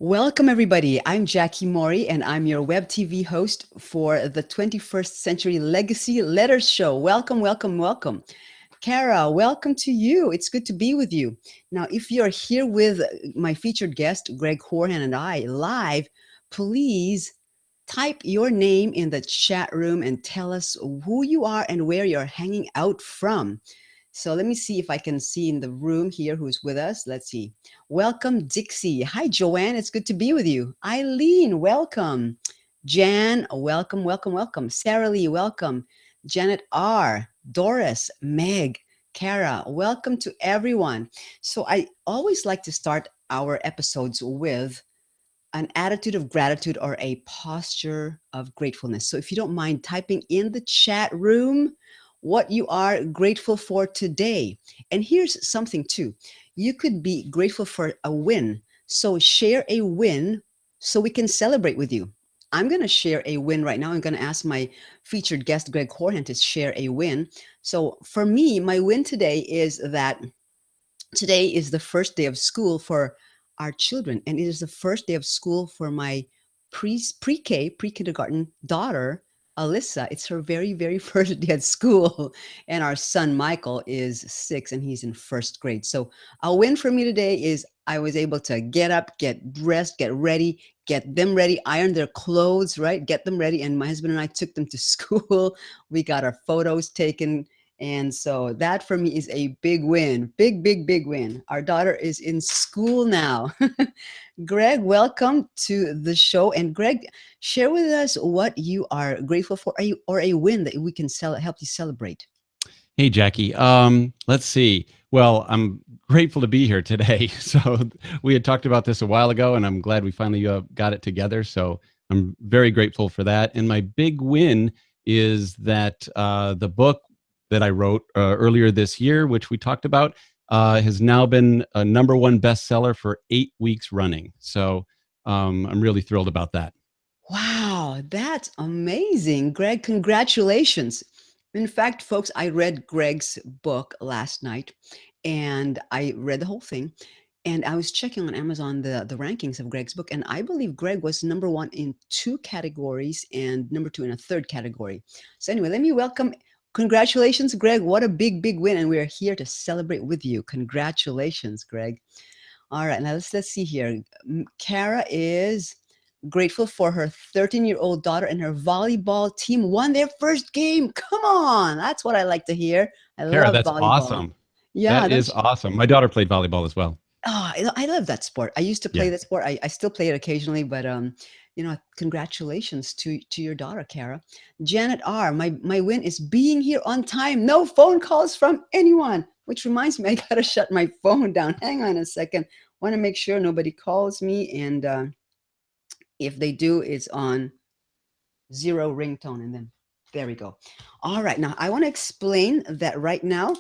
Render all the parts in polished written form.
Welcome, everybody. I'm Jackie Morey, and I'm your web TV host for the 21st Century Legacy Letters Show. Welcome, welcome, welcome. Kara, welcome to you. It's good to be with you. Now, if you're here with my featured guest, Greg Koorhan, and I live, please type your name in the chat room and tell us who you are and where you're hanging out from. So let me see if I can see in the room here who's with us. Let's see. Welcome, Dixie. Hi, Joanne. It's good to be with you. Eileen, welcome. Jan, welcome, welcome, welcome. Sarah Lee, welcome. Janet R., Doris, Meg, Kara, welcome to everyone. So I always like to start our episodes with an attitude of gratitude or a posture of gratefulness. So if you don't mind typing in the chat room what you are grateful for today. And here's something too. You could be grateful for a win. So share a win so we can celebrate with you. I'm going to share a win right now. I'm going to ask my featured guest, Greg Koorhan, to share a win. So for me, my win today is that today is the first day of school for our children, and it is the first day of school for my pre-K, pre-kindergarten daughter, Alyssa. It's her very, very first day at school. And our son, Michael, is 6 and he's in first grade. So a win for me today is I was able to get up, get dressed, get ready, get them ready, iron their clothes, right? Get them ready. And my husband and I took them to school. We got our photos taken, and so that for me is a big win, big, big, big win. Our daughter is in school now. Greg, welcome to the show. And Greg, share with us what you are grateful for, or a win that we can help you celebrate. Hey, Jackie. Let's see. Well, I'm grateful to be here today. So we had talked about this a while ago, and I'm glad we finally got it together. So I'm very grateful for that. And my big win is that the book that I wrote earlier this year, which we talked about, has now been a #1 bestseller for 8 weeks running. So I'm really thrilled about that. Wow, that's amazing. Greg, congratulations. In fact, folks, I read Greg's book last night and I read the whole thing. And I was checking on Amazon the rankings of Greg's book, and I believe Greg was #1 in 2 categories and #2 in a third category. So anyway, let me welcome, congratulations, Greg. What a big, big win. And we're here to celebrate with you. Congratulations, Greg. All right, now let's see here. Kara is grateful for her 13-year-old daughter and her volleyball team won their first game. Come on, that's what I like to hear. I Kara, love that's volleyball. awesome. Yeah, That don't is you? awesome. My daughter played volleyball as well. Oh, I love that sport. I used to play Yeah. that sport. I still play it occasionally, but congratulations to your daughter, Kara. Janet R. My win is being here on time. No phone calls from anyone. Which reminds me, I gotta shut my phone down. Hang on a second. Want to make sure nobody calls me, and if they do, it's on zero ringtone, and then there we go. All right, now I want to explain that right now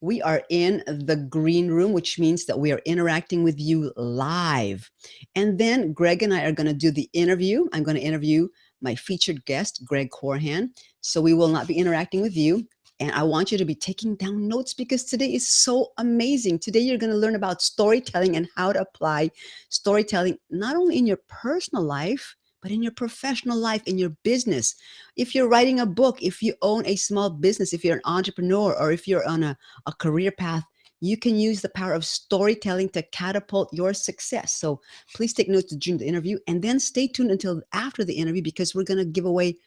we are in the green room, which means that we are interacting with you live. And then Greg and I are going to do the interview. I'm going to interview my featured guest, Greg Koorhan. So we will not be interacting with you. And I want you to be taking down notes because today is so amazing. Today, you're going to learn about storytelling and how to apply storytelling not only in your personal life, but in your professional life, in your business. If you're writing a book, if you own a small business, if you're an entrepreneur, or if you're on a career path, you can use the power of storytelling to catapult your success. So please take notes during the interview and then stay tuned until after the interview because we're going to give away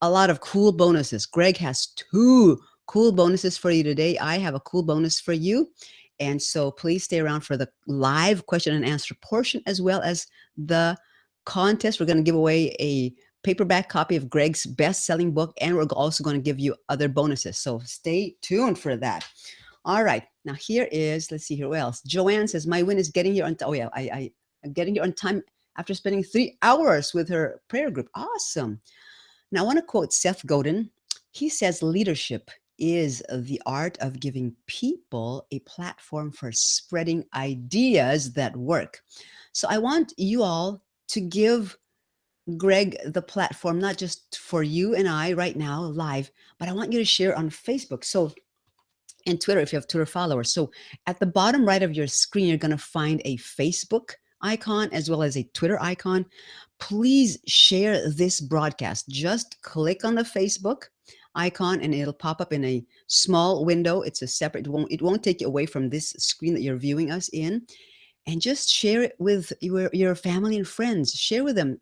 a lot of cool bonuses. Greg has 2 cool bonuses for you today. I have a cool bonus for you. And so please stay around for the live question and answer portion as well as the contest. We're going to give away a paperback copy of Greg's best-selling book, and we're also going to give you other bonuses. So stay tuned for that. All right. Now here is, let's see here. What else? Joanne says, my win is getting here on time. Oh yeah, I'm getting here on time after spending 3 hours with her prayer group. Awesome. Now, I want to quote Seth Godin. He says, leadership is the art of giving people a platform for spreading ideas that work. So I want you all to give Greg the platform, not just for you and I right now live, but I want you to share on Facebook. So, and Twitter, if you have Twitter followers. So at the bottom right of your screen, you're going to find a Facebook icon as well as a Twitter icon. Please share this broadcast. Just click on the Facebook icon and it'll pop up in a small window. It's a separate, it won't take you away from this screen that you're viewing us in. And just share it with your family and friends. Share with them.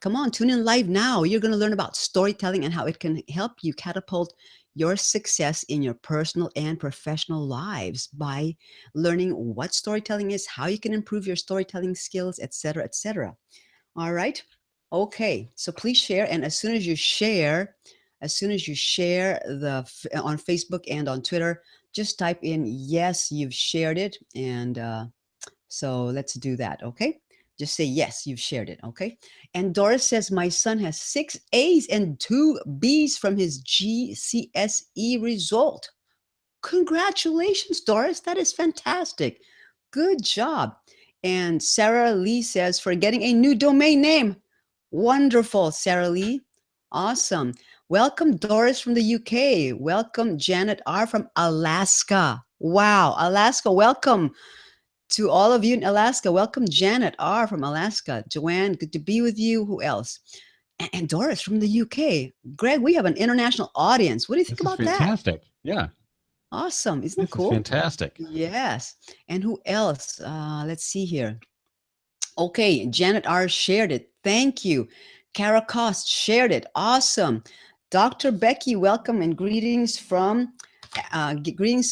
Come on, tune in live now. You're going to learn about storytelling and how it can help you catapult your success in your personal and professional lives by learning what storytelling is, how you can improve your storytelling skills, etc., etc. All right. Okay. So please share. And as soon as you share on Facebook and on Twitter, just type in, yes, you've shared it. And so let's do that. Okay. Just say, yes, you've shared it. Okay. And Doris says, my son has 6 A's and 2 B's from his GCSE result. Congratulations, Doris. That is fantastic. Good job. And Sarah Lee says, for getting a new domain name. Wonderful, Sarah Lee. Awesome. Welcome, Doris from the UK. Welcome, Janet R. from Alaska. Wow, Alaska, welcome to all of you in Alaska. Welcome, Janet R. from Alaska. Joanne, good to be with you. Who else? And Doris from the UK. Greg, we have an international audience. What do you think This is about that? fantastic. Yeah, Awesome. Isn't that this is cool? fantastic. Yes. And who else? Let's see here. Okay, Janet R. shared it. Thank you. Kara Cost shared it. Awesome. Dr. Becky, welcome and greetings from Dr. Becky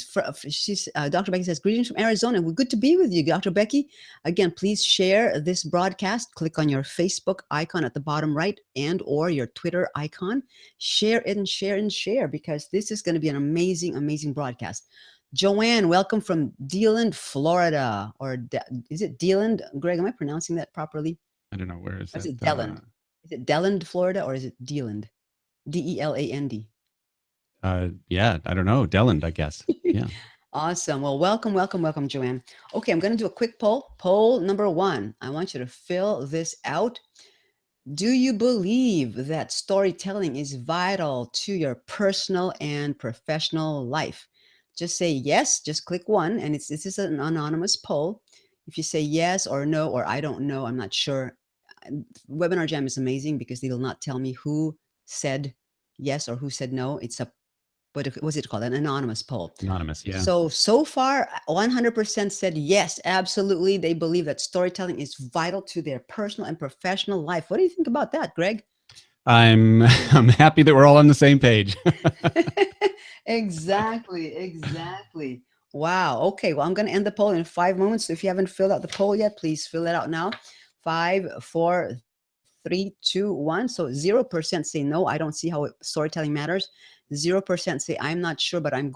says, greetings from Arizona. We're good to be with you, Dr. Becky. Again, please share this broadcast. Click on your Facebook icon at the bottom right and or your Twitter icon. Share it and share and share because this is going to be an amazing, amazing broadcast. Joanne, welcome from Deland, Florida. Is it Deland? Greg, am I pronouncing that properly? I don't know, where is Or is that? it Deland? Is it Deland, Florida, or is it Deland? Deland. Yeah, I don't know. Deland, I guess. Yeah. Awesome. Well, welcome, welcome, welcome, Joanne. Okay, I'm going to do a quick poll. Poll number 1. I want you to fill this out. Do you believe that storytelling is vital to your personal and professional life? Just say yes, just click 1, and this is an anonymous poll. If you say yes or no, or I don't know, I'm not sure. Webinar Jam is amazing because they will not tell me who said yes or who said no. It's a, what was it called? An anonymous poll. Anonymous, yeah. So far, 100% said yes, absolutely. They believe that storytelling is vital to their personal and professional life. What do you think about that, Greg? I'm happy that we're all on the same page. Exactly, exactly. Wow. Okay. Well, I'm going to end the poll in 5 moments. So if you haven't filled out the poll yet, please fill it out now. 5, 4, 3, 2, 1. So 0% say no. I don't see how storytelling matters. 0% say I'm not sure, but I'm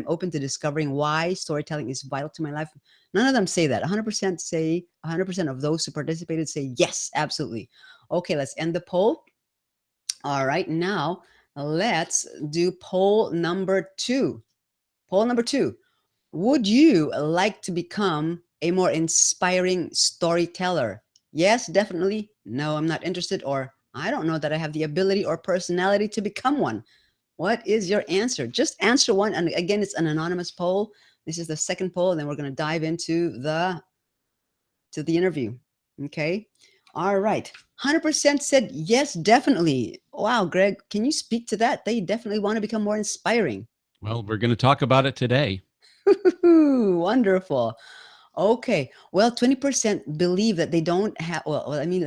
open to discovering why storytelling is vital to my life. None of them say that. 100% say, 100% of those who participated say yes, absolutely. Okay, let's end the poll. All right, now let's do poll number 2. Poll number 2. Would you like to become a more inspiring storyteller? Yes, definitely. No, I'm not interested. Or I don't know that I have the ability or personality to become one. What is your answer? Just answer one. And again, it's an anonymous poll. This is the second poll, and then we're going to dive into the interview. Okay. All right. 100% said yes, definitely. Wow, Greg, can you speak to that? They definitely want to become more inspiring. Well, we're going to talk about it today. Wonderful. Okay. Well, 20% believe that they don't have, well, let me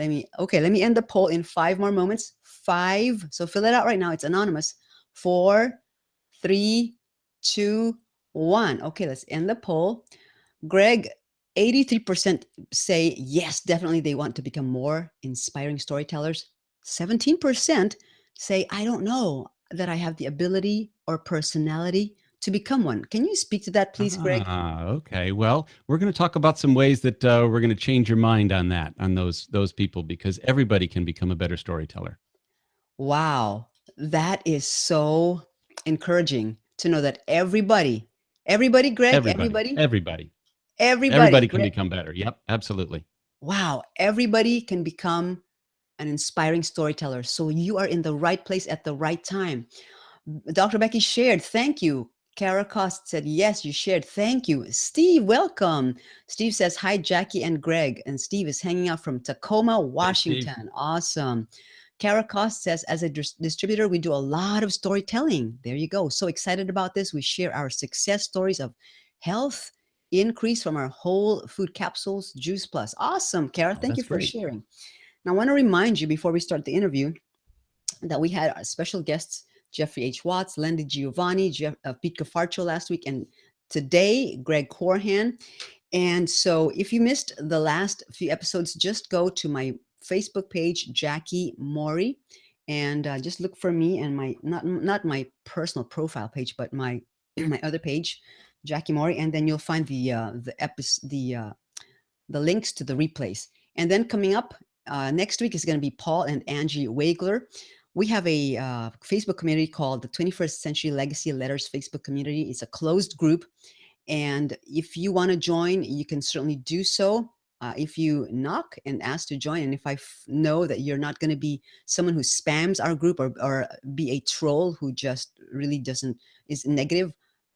end the poll in 5 more moments. 5. So fill it out right now. It's anonymous. 4, 3, 2, 1. Okay, let's end the poll. Greg, 83% say yes, definitely they want to become more inspiring storytellers. 17% say, I don't know that I have the ability or personality to become one. Can you speak to that, please, Greg? Okay. Well, we're going to talk about some ways that we're going to change your mind on that, on those people, because everybody can become a better storyteller. Wow, that is so encouraging to know that everybody, Greg, Everybody, everybody, everybody, everybody can Greg. become better. Yep, absolutely. Wow, everybody can become an inspiring storyteller. So you are in the right place at the right time. Dr. Becky shared, thank you. Kara Cost said, yes, you shared. Thank you. Steve, welcome. Steve says, hi, Jackie and Greg. And Steve is hanging out from Tacoma, Hey, Steve. Washington. Awesome. Kara Cost says, as a distributor, we do a lot of storytelling. There you go. So excited about this. We share our success stories of health increase from our whole food capsules, Juice Plus. Awesome, Kara. Oh, Thank you that's for great. sharing. Now, I want to remind you before we start the interview that we had special guests, Jeffrey H. Watts, Lendy Giovanni, Pete Cafarcho last week, and today, Greg Koorhan. And so if you missed the last few episodes, just go to my Facebook page, Jackie Morey, and just look for me and my, not my personal profile page, but my my other page, Jackie Morey, and then you'll find the links to the replays. And then coming up next week is going to be Paul and Angie Wagler. We have a Facebook community called the 21st Century Legacy Letters Facebook community. It's a closed group. And if you want to join, you can certainly do so. If you knock and ask to join, and if I know that you're not going to be someone who spams our group or be a troll who just really doesn't, is negative,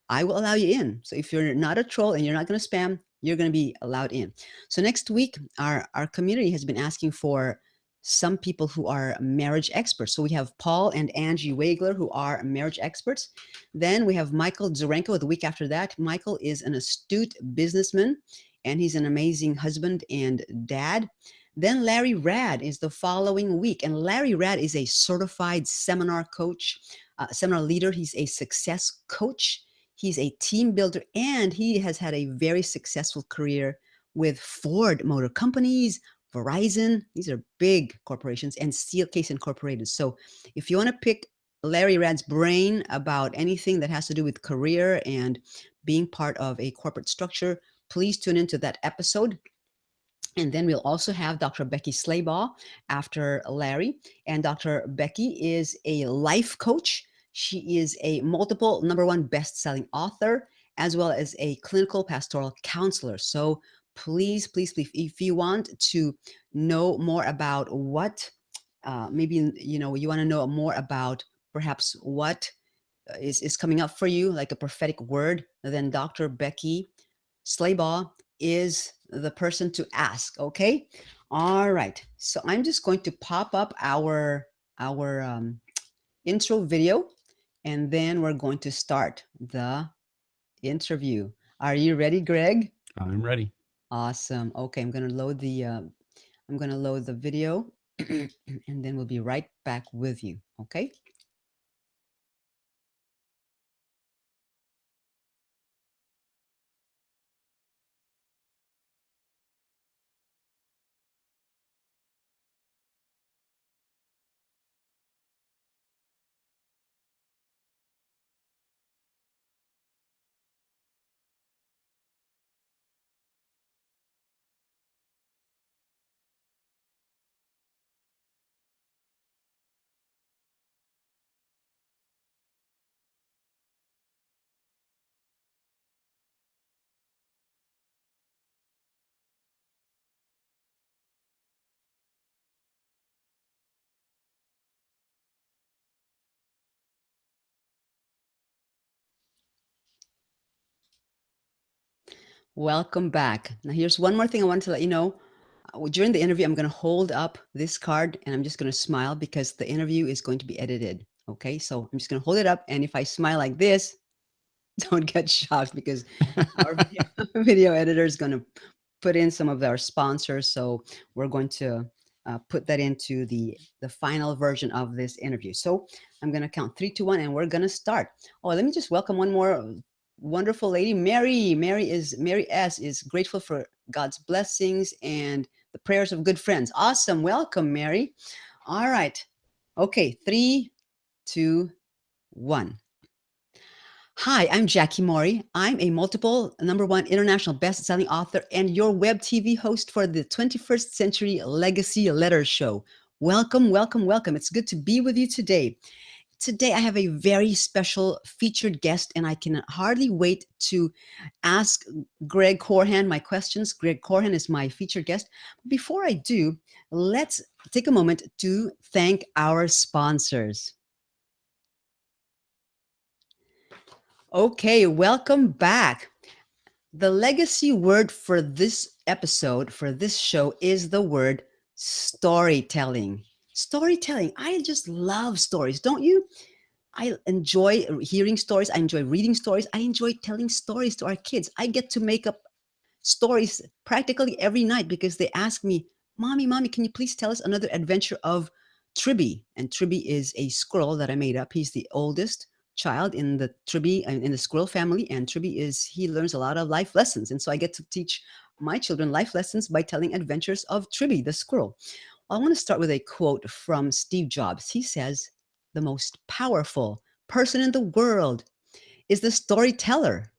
I will allow you in. So if you're not a troll and you're not going to spam, you're going to be allowed in. So next week, our community has been asking for some people who are marriage experts. So we have Paul and Angie Wagler, who are marriage experts. Then we have Michael Zurenko the week after that. Michael is an astute businessman and he's an amazing husband and dad. Then Larry Rad is the following week. And Larry Rad is a certified seminar coach, seminar leader. He's a success coach. He's a team builder and he has had a very successful career with Ford Motor Companies, Verizon. These are big corporations, and Steelcase Incorporated. So if you want to pick Larry Rad's brain about anything that has to do with career and being part of a corporate structure, please tune into that episode. And then we'll also have Dr. Becky Slaybaugh after Larry. And Dr. Becky is a life coach. She is a multiple #1 best-selling author, as well as a clinical pastoral counselor. So please, please, please, if you want to know more about what, maybe, you want to know more about perhaps what is coming up for you, like a prophetic word, then Dr. Becky Slaybaugh is the person to ask. Okay. All right. So I'm just going to pop up our intro video, and then we're going to start the interview. Are you ready, Greg? I'm ready. Awesome. Okay, I'm gonna load the video, and then we'll be right back with you. Okay. Welcome back. Now, here's one more thing I wanted to let you know. During the interview, I'm going to hold up this card and I'm just going to smile because the interview is going to be edited. Okay, so I'm just going to hold it up. And if I smile like this, don't get shocked because our video, video editor is going to put in some of our sponsors. So we're going to put that into the final version of this interview. So I'm going to count 3, 2, 1, and we're going to start. Oh, let me just welcome one more wonderful lady, Mary. Mary S is grateful for God's blessings and the prayers of good friends. Awesome. Welcome, Mary. All right. Okay. 3, 2, 1. Hi, I'm Jackie Morey. I'm a multiple #1 international best-selling author and your web TV host for the 21st Century Legacy Letters Show. Welcome, welcome, welcome. It's good to be with you today. Today, I have a very special featured guest, and I can hardly wait to ask Greg Koorhan my questions. Greg Koorhan is my featured guest. Before I do, let's take a moment to thank our sponsors. Okay, welcome back. The legacy word for this episode, for this show, is the word storytelling. Storytelling. I just love stories, don't you? I enjoy hearing stories. I enjoy reading stories. I enjoy telling stories to our kids. I get to make up stories practically every night because they ask me, Mommy, can you please tell us another adventure of Tribby? And Tribby is a squirrel that I made up. He's the oldest child in the Tribby in the squirrel family, and Tribby is he learns a lot of life lessons, and so I get to teach my children life lessons by telling adventures of Tribby the squirrel. Well, I want to start with a quote from Steve Jobs. He says, "The most powerful person in the world is the storyteller.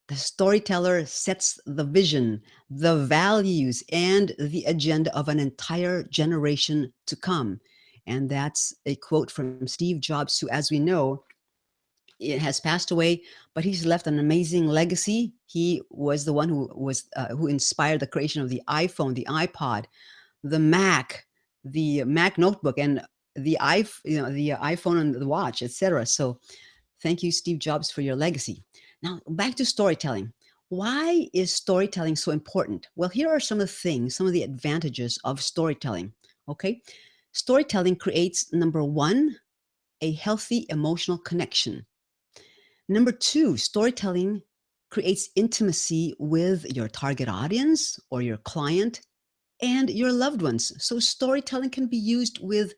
The storyteller sets the vision, the values, and the agenda of an entire generation to come." And that's a quote from Steve Jobs, who, as we know, it has passed away, but he's left an amazing legacy. He was the one who inspired the creation of the iPhone, the iPod, the Mac notebook, and the iPhone and the watch, etc. So thank you, Steve Jobs, for your legacy. Now, back to storytelling. Why is storytelling so important? Well, here are some of the things, some of the advantages of storytelling. Okay. Storytelling creates, number one, a healthy emotional connection. Number two, storytelling creates intimacy with your target audience or your client and your loved ones. So, storytelling can be used with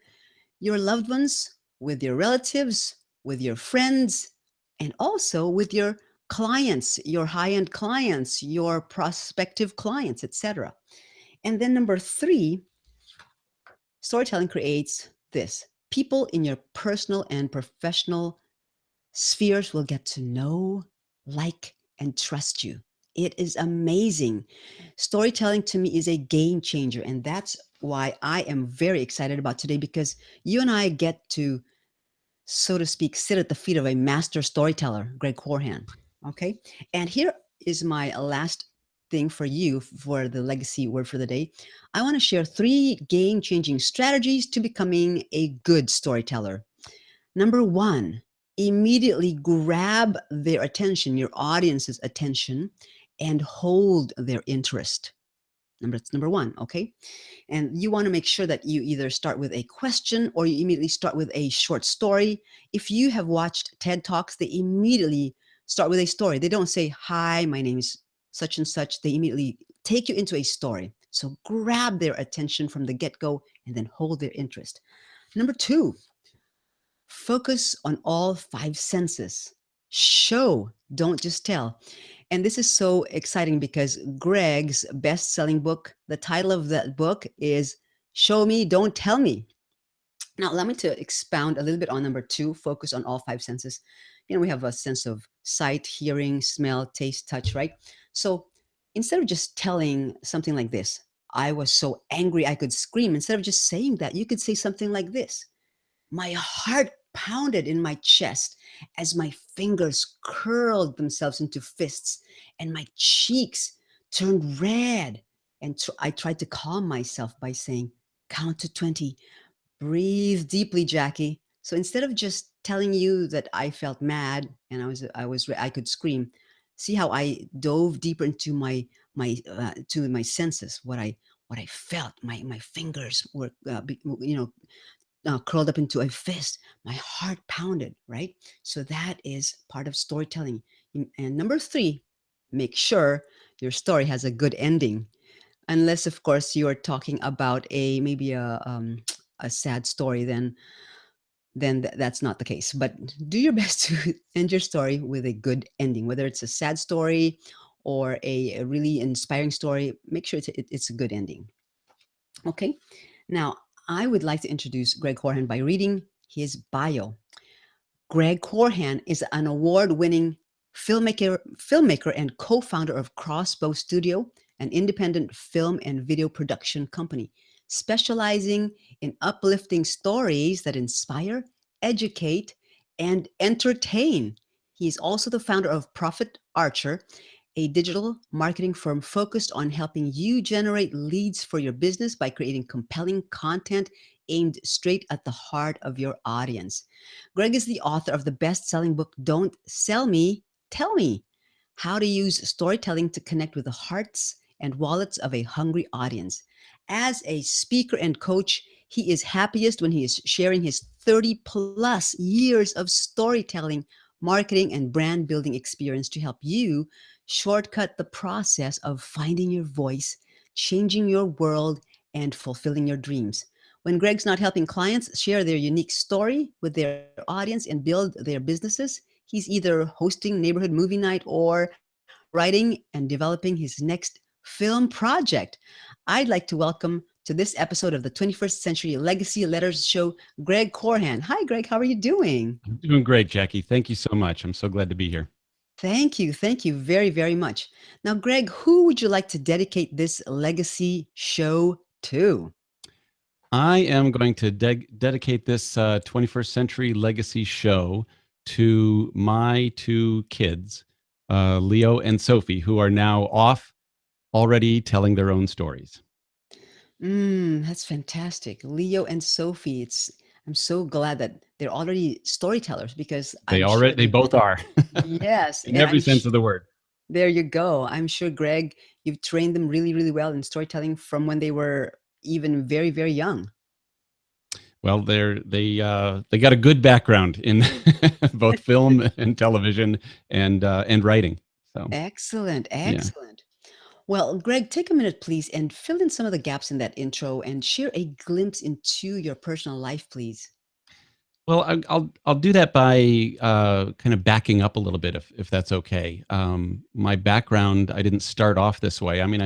your loved ones, with your relatives, with your friends, and also with your clients, your high end clients, your prospective clients, etc. And then number three, storytelling creates this: people in your personal and professional spheres will get to know, like, and trust you. It is amazing. Storytelling to me is a game changer. And that's why I am very excited about today, because you and I get to, so to speak, sit at the feet of a master storyteller, Greg Koorhan. Okay. And here is my last thing for you for the legacy word for the day. I want to share 3 game-changing strategies to becoming a good storyteller. Number one, immediately grab their attention, your audience's attention, and hold their interest. Number one, okay? And you want to make sure that you either start with a question or you immediately start with a short story. If you have watched TED Talks, they immediately start with a story. They don't say, "Hi, my name is such and such." They immediately take you into a story. So grab their attention from the get go and then hold their interest. Number two, focus on all 5 senses. Show, don't just tell. And this is so exciting because Greg's best selling book, the title of that book is Show Me, Don't Tell Me. Now, allow me to expound a little bit on number two, focus on all 5 senses. We have a sense of sight, hearing, smell, taste, touch, right? So instead of just telling something like this, "I was so angry I could scream," instead of just saying that, you could say something like this: "My heart pounded in my chest as my fingers curled themselves into fists and my cheeks turned red." And I tried to calm myself by saying, "Count to 20. Breathe deeply, Jackie." So instead of just telling you that I felt mad and I could scream, see how I dove deeper into my senses, what I felt. My fingers were, curled up into a fist. My heart pounded, right? So that is part of storytelling. And number three, make sure your story has a good ending. Unless, of course, you're talking about maybe a sad story, then that's not the case. But do your best to end your story with a good ending, whether it's a sad story or a really inspiring story. Make sure it's a good ending. Okay. Now, I would like to introduce Greg Horhan by reading his bio. Greg Koorhan is an award-winning filmmaker and co-founder of Crossbow Studio, an independent film and video production company specializing in uplifting stories that inspire, educate, and entertain. He is also the founder of Profit Archer, a digital marketing firm focused on helping you generate leads for your business by creating compelling content aimed straight at the heart of your audience. Greg is the author of the best selling book, Don't Sell Me, Tell me how to use storytelling to connect with the hearts and wallets of a hungry audience. As a speaker and coach, he is happiest when he is sharing his 30 plus years of storytelling, marketing, and brand building experience to help you shortcut the process of finding your voice, changing your world, and fulfilling your dreams. When Greg's not helping clients share their unique story with their audience and build their businesses, he's either hosting neighborhood movie night or writing and developing his next film project. I'd like to welcome to this episode of the 21st Century Legacy Letters Show, Greg Koorhan. Hi, Greg. How are you doing? I'm doing great, Jackie. Thank you so much. I'm so glad to be here. Thank you. Thank you very, very much. Now, Greg, who would you like to dedicate this legacy show to? I am going to dedicate this 21st Century Legacy show to my two kids, Leo and Sophie, who are now off already telling their own stories. That's fantastic. Leo and Sophie, I'm so glad that they're already storytellers because I'm sure They both are, yes, in and every sense of the word. there you go. I'm sure, Greg, you've trained them really, really well in storytelling from when they were even very, very young. Well, they got a good background in both film and television and writing. So Excellent, yeah. excellent. Well, Greg, take a minute, please, and fill in some of the gaps in that intro and share a glimpse into your personal life, please. Well, I'll do that by kind of backing up a little bit, if that's okay. My background, I didn't start off this way. I mean,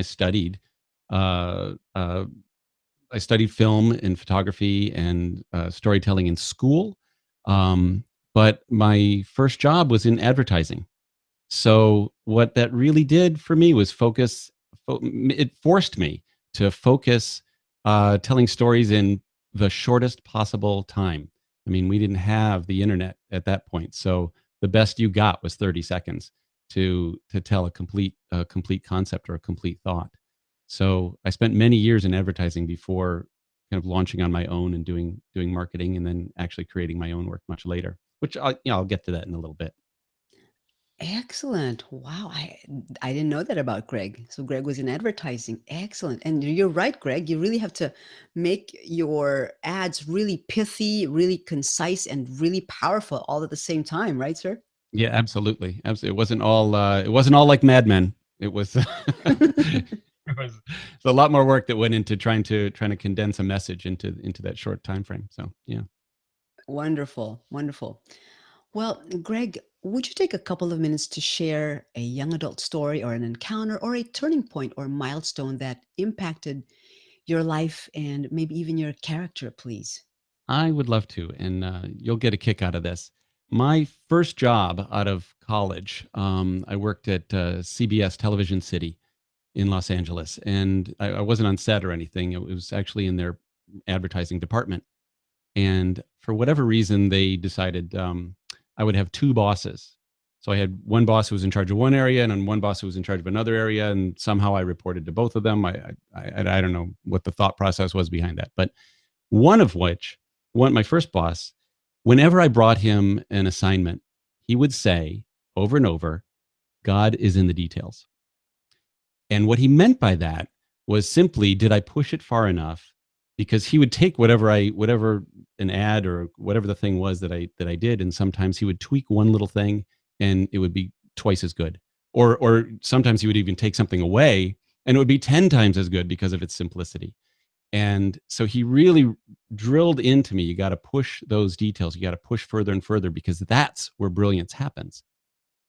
uh, uh, I studied film and photography and storytelling in school, but my first job was in advertising. So what that really did for me was it forced me to focus telling stories in the shortest possible time. I mean, we didn't have the internet at that point, so the best you got was 30 seconds to tell a complete concept or a complete thought. So I spent many years in advertising before kind of launching on my own and doing marketing, and then actually creating my own work much later. Which I'll get to that in a little bit. Excellent. Wow. I didn't know that about Greg. So Greg was in advertising. Excellent. And you're right, Greg. You really have to make your ads really pithy, really concise, and really powerful all at the same time, right, sir? Yeah, absolutely. Absolutely. It wasn't all like Mad Men. It was it's a lot more work that went into trying to condense a message into that short time frame. So yeah. Wonderful. Wonderful. Well, Greg, would you take a couple of minutes to share a young adult story or an encounter or a turning point or milestone that impacted your life and maybe even your character, please? I would love to, and you'll get a kick out of this. My first job out of college, I worked at CBS Television City in Los Angeles, and I wasn't on set or anything. It was actually in their advertising department. And for whatever reason, they decided I would have two bosses. So I had one boss who was in charge of one area, and then one boss who was in charge of another area. And somehow I reported to both of them. I don't know what the thought process was behind that, but one of which, my first boss, whenever I brought him an assignment, he would say over and over, "God is in the details." And what he meant by that was simply, did I push it far enough? Because he would take whatever an ad or whatever the thing was that I did, and sometimes he would tweak one little thing, and it would be twice as good. Or sometimes he would even take something away, and it would be 10 times as good because of its simplicity. And so he really drilled into me, you got to push those details, you got to push further and further, because that's where brilliance happens.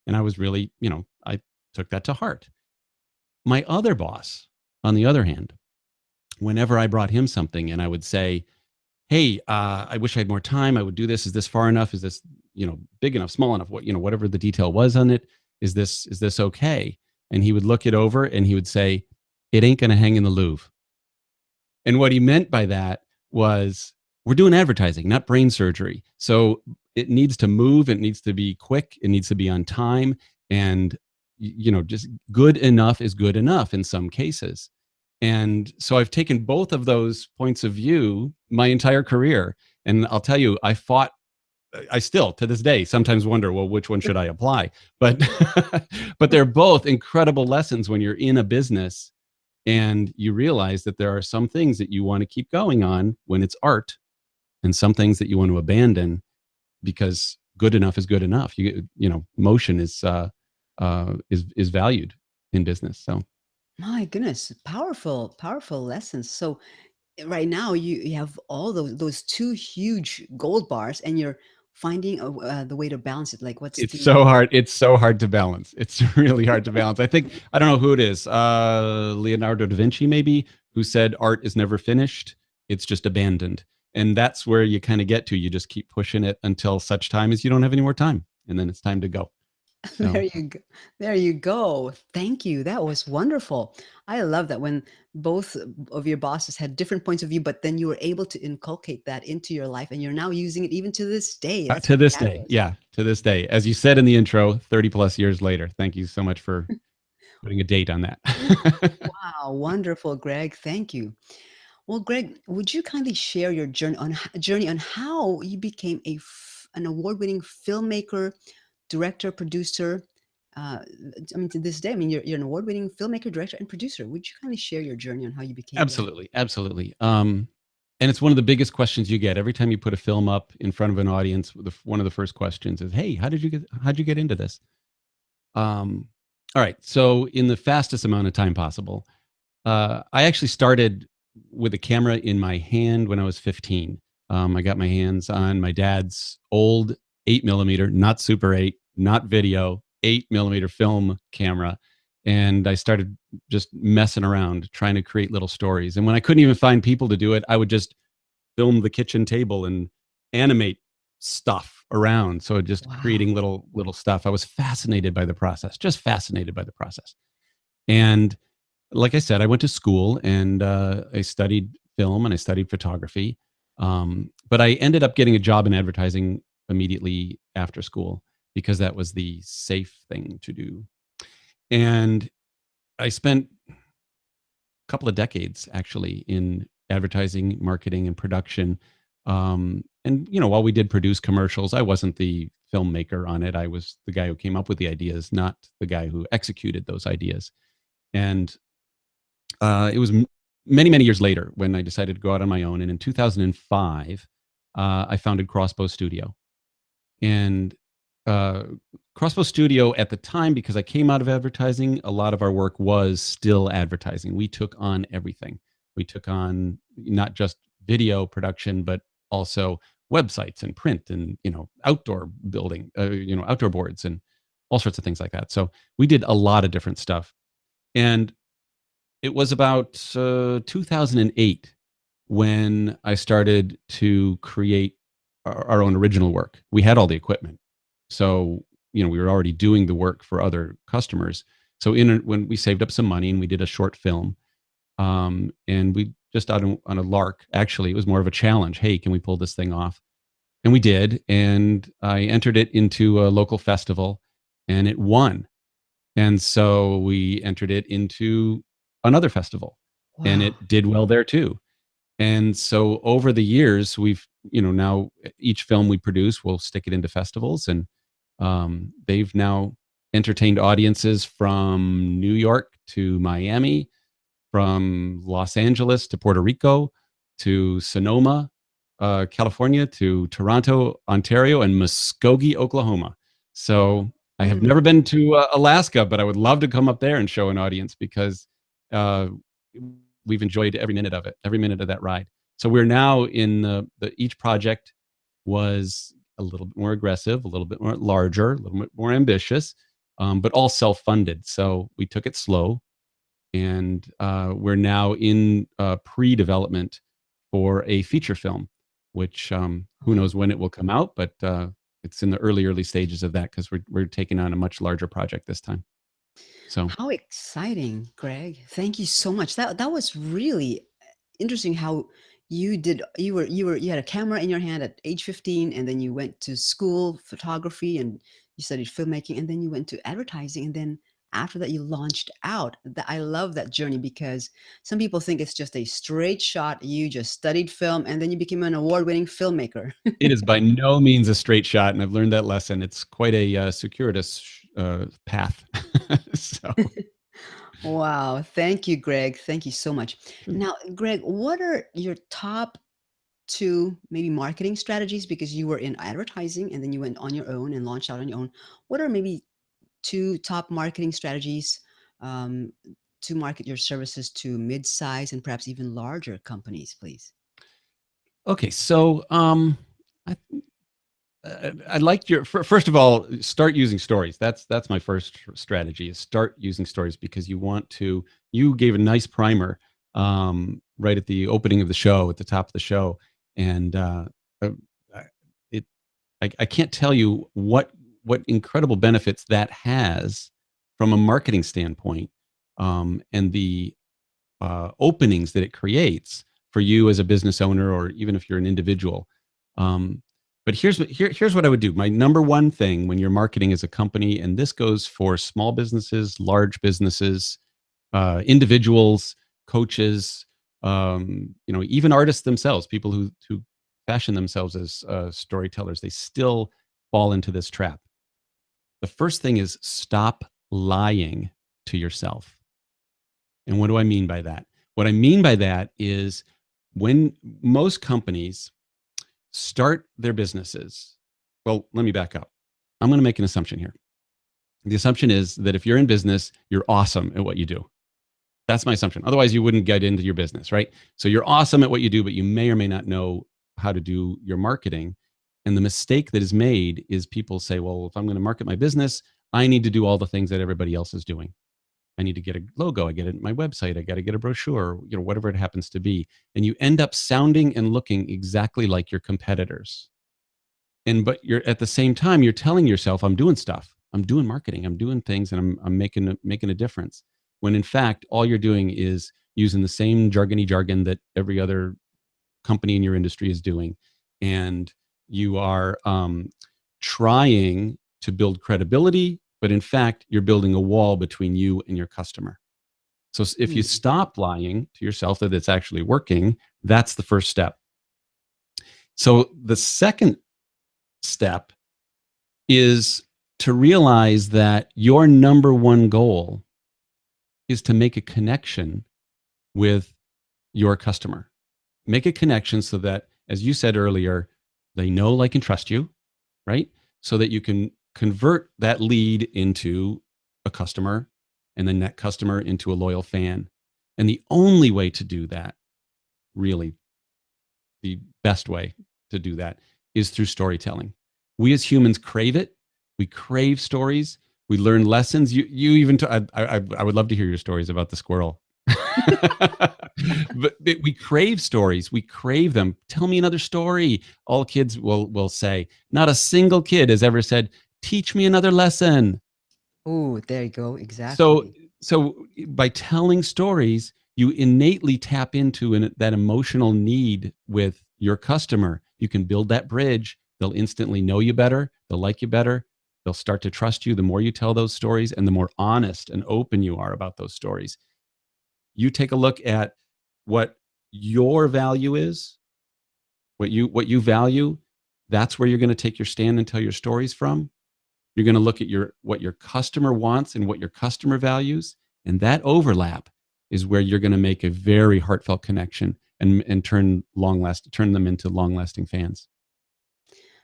And I was really, I took that to heart. My other boss, on the other hand, whenever I brought him something and I would say, "Hey, I wish I had more time. I would do this. Is this far enough? Is this, big enough, small enough? Whatever the detail was on it, is this okay?" And he would look it over and he would say, "It ain't going to hang in the Louvre." And what he meant by that was, we're doing advertising, not brain surgery. So it needs to move. It needs to be quick. It needs to be on time. And, just good enough is good enough in some cases. And so I've taken both of those points of view my entire career. And I'll tell you, I fought I still to this day sometimes wonder, well, which one should I apply? But but they're both incredible lessons when you're in a business and you realize that there are some things that you want to keep going on when it's art, and some things that you want to abandon because good enough is good enough. Motion is valued in business. So My goodness, powerful, powerful lessons. So right now you have all those two huge gold bars, and you're finding the way to balance it. Like, what's it's the so hard. It's so hard to balance. It's really hard to balance. I think I don't know who it is. Leonardo da Vinci, maybe, who said art is never finished. It's just abandoned. And that's where you kind of get to. You just keep pushing it until such time as you don't have any more time, and then it's time to go. There So you go. There you go. Thank you. That was wonderful. I love that when both of your bosses had different points of view, but then you were able to inculcate that into your life, and you're now using it even to this day. That's to this day, fabulous. yeah, to this day, as you said in the intro, 30 plus years later. Thank you so much for putting a date on that. Wow, wonderful, Greg. Thank you. Well, Greg, would you kindly share your journey on how you became an award-winning filmmaker, director, producer? Uh, I mean, to this day, I mean, you're an award-winning filmmaker, director, and producer. Would you kindly share your journey on how you became that? Absolutely, absolutely. And it's one of the biggest questions you get every time you put a film up in front of an audience. One of the first questions is, "Hey, how'd you get into this?" Um, all right. So, in the fastest amount of time possible, I actually started with a camera in my hand when I was 15. I got my hands on my dad's old 8 millimeter, not Super 8, not video, 8 millimeter film camera. And I started just messing around, trying to create little stories. And when I couldn't even find people to do it, I would just film the kitchen table and animate stuff around. So just Wow. creating little stuff. I was fascinated by the process, just fascinated by the process. And like I said, I went to school and I studied film and I studied photography. But I ended up getting a job in advertising immediately after school because that was the safe thing to do. And I spent a couple of decades actually in advertising, marketing, and production. And while we did produce commercials, I wasn't the filmmaker on it. I was the guy who came up with the ideas, not the guy who executed those ideas. And it was many, many years later when I decided to go out on my own. And in 2005, I founded Crossbow Studio. And uh, Crossbow Studio at the time, because I came out of advertising, a lot of our work was still advertising. We took on everything. We took on not just video production, but also websites and print and outdoor building, outdoor boards and all sorts of things like that. So we did a lot of different stuff. And it was about 2008 when I started to create our own original work. We had all the equipment, so we were already doing the work for other customers. So when we saved up some money and we did a short film, and we just on a lark. Actually, it was more of a challenge. Hey, can we pull this thing off? And we did, and I entered it into a local festival, and it won. And so we entered it into another festival and Wow. it did well there too. And so over the years, we've, now each film we produce, we'll stick it into festivals and they've now entertained audiences from New York to Miami, from Los Angeles to Puerto Rico to Sonoma, California to Toronto, Ontario, and Muskogee, Oklahoma. So I have Mm. never been to Alaska, but I would love to come up there and show an audience because uh, we've enjoyed every minute of it, every minute of that ride. So we're now in each project was a little bit more aggressive, a little bit more larger, a little bit more ambitious, but all self-funded. So we took it slow, and we're now in pre-development for a feature film, which who Oh. knows when it will come out, but it's in the early stages of that because we're taking on a much larger project this time. So How exciting, Greg. Thank you so much. That was really interesting how you had a camera in your hand at age 15, and then you went to school photography and you studied filmmaking, and then you went to advertising, and then after that you launched out. I love that journey because some people think it's just a straight shot. You just studied film and then you became an award-winning filmmaker. It is by no means a straight shot, and I've learned that lesson. It's quite a circuitous path. So, Wow. Thank you, Greg. Thank you so much. sure. Now, Greg, what are your top two maybe marketing strategies? Because you were in advertising and then you went on your own and launched out on your own. What are maybe two top marketing strategies um, to market your services to mid-size and perhaps even larger companies, please? Okay, so I, I liked your first of all, start using stories. That's my first strategy is start using stories because you want to. You gave a nice primer right at the opening of the show, at the top of the show, and uh, it I can't tell you what incredible benefits that has from a marketing standpoint, and the openings that it creates for you as a business owner, or even if you're an individual. Um, but here's what I would do. My number one thing when you're marketing as a company, and this goes for small businesses, large businesses, individuals, coaches, even artists themselves, people who fashion themselves as storytellers, they still fall into this trap. The first thing is stop lying to yourself. And what do I mean by that? What I mean by that is when most companies start their businesses, well, let me back up. I'm going to make an assumption here. The assumption is that if you're in business, you're awesome at what you do. That's my assumption. Otherwise, you wouldn't get into your business, right? So you're awesome at what you do, but you may or may not know how to do your marketing. And the mistake that is made is people say, well, if I'm going to market my business, I need to do all the things that everybody else is doing. I need to get a logo. I get it in my website. I got to get a brochure, whatever it happens to be. And you end up sounding and looking exactly like your competitors. But you're at the same time, you're telling yourself, I'm doing stuff. I'm doing marketing. I'm doing things and I'm making a difference. When in fact, all you're doing is using the same jargony jargon that every other company in your industry is doing. And you are trying to build credibility, but in fact, you're building a wall between you and your customer. So if you Hmm. stop lying to yourself that it's actually working, that's the first step. So the second step is to realize that your number one goal is to make a connection with your customer. Make a connection so that, as you said earlier, they know, like, and trust you, right? So that you can convert that lead into a customer and then that customer into a loyal fan. And the only way to do that, really, the best way to do that is through storytelling. We as humans crave it. We crave stories. We learn lessons. You even I would love to hear your stories about the squirrel. But we crave stories. We crave them. Tell me another story. All kids will say. Not a single kid has ever said, "Teach me another lesson." Oh, there you go. So Exactly. so by telling stories, you innately tap into that emotional need with your customer. You can build that bridge. They'll instantly know you better. They'll like you better. They'll start to trust you the more you tell those stories and the more honest and open you are about those stories. You take a look at what your value is, what you value. That's where you're going to take your stand and tell your stories from. You're going to look at what your customer wants and what your customer values, and that overlap is where you're going to make a very heartfelt connection and turn them into long lasting fans.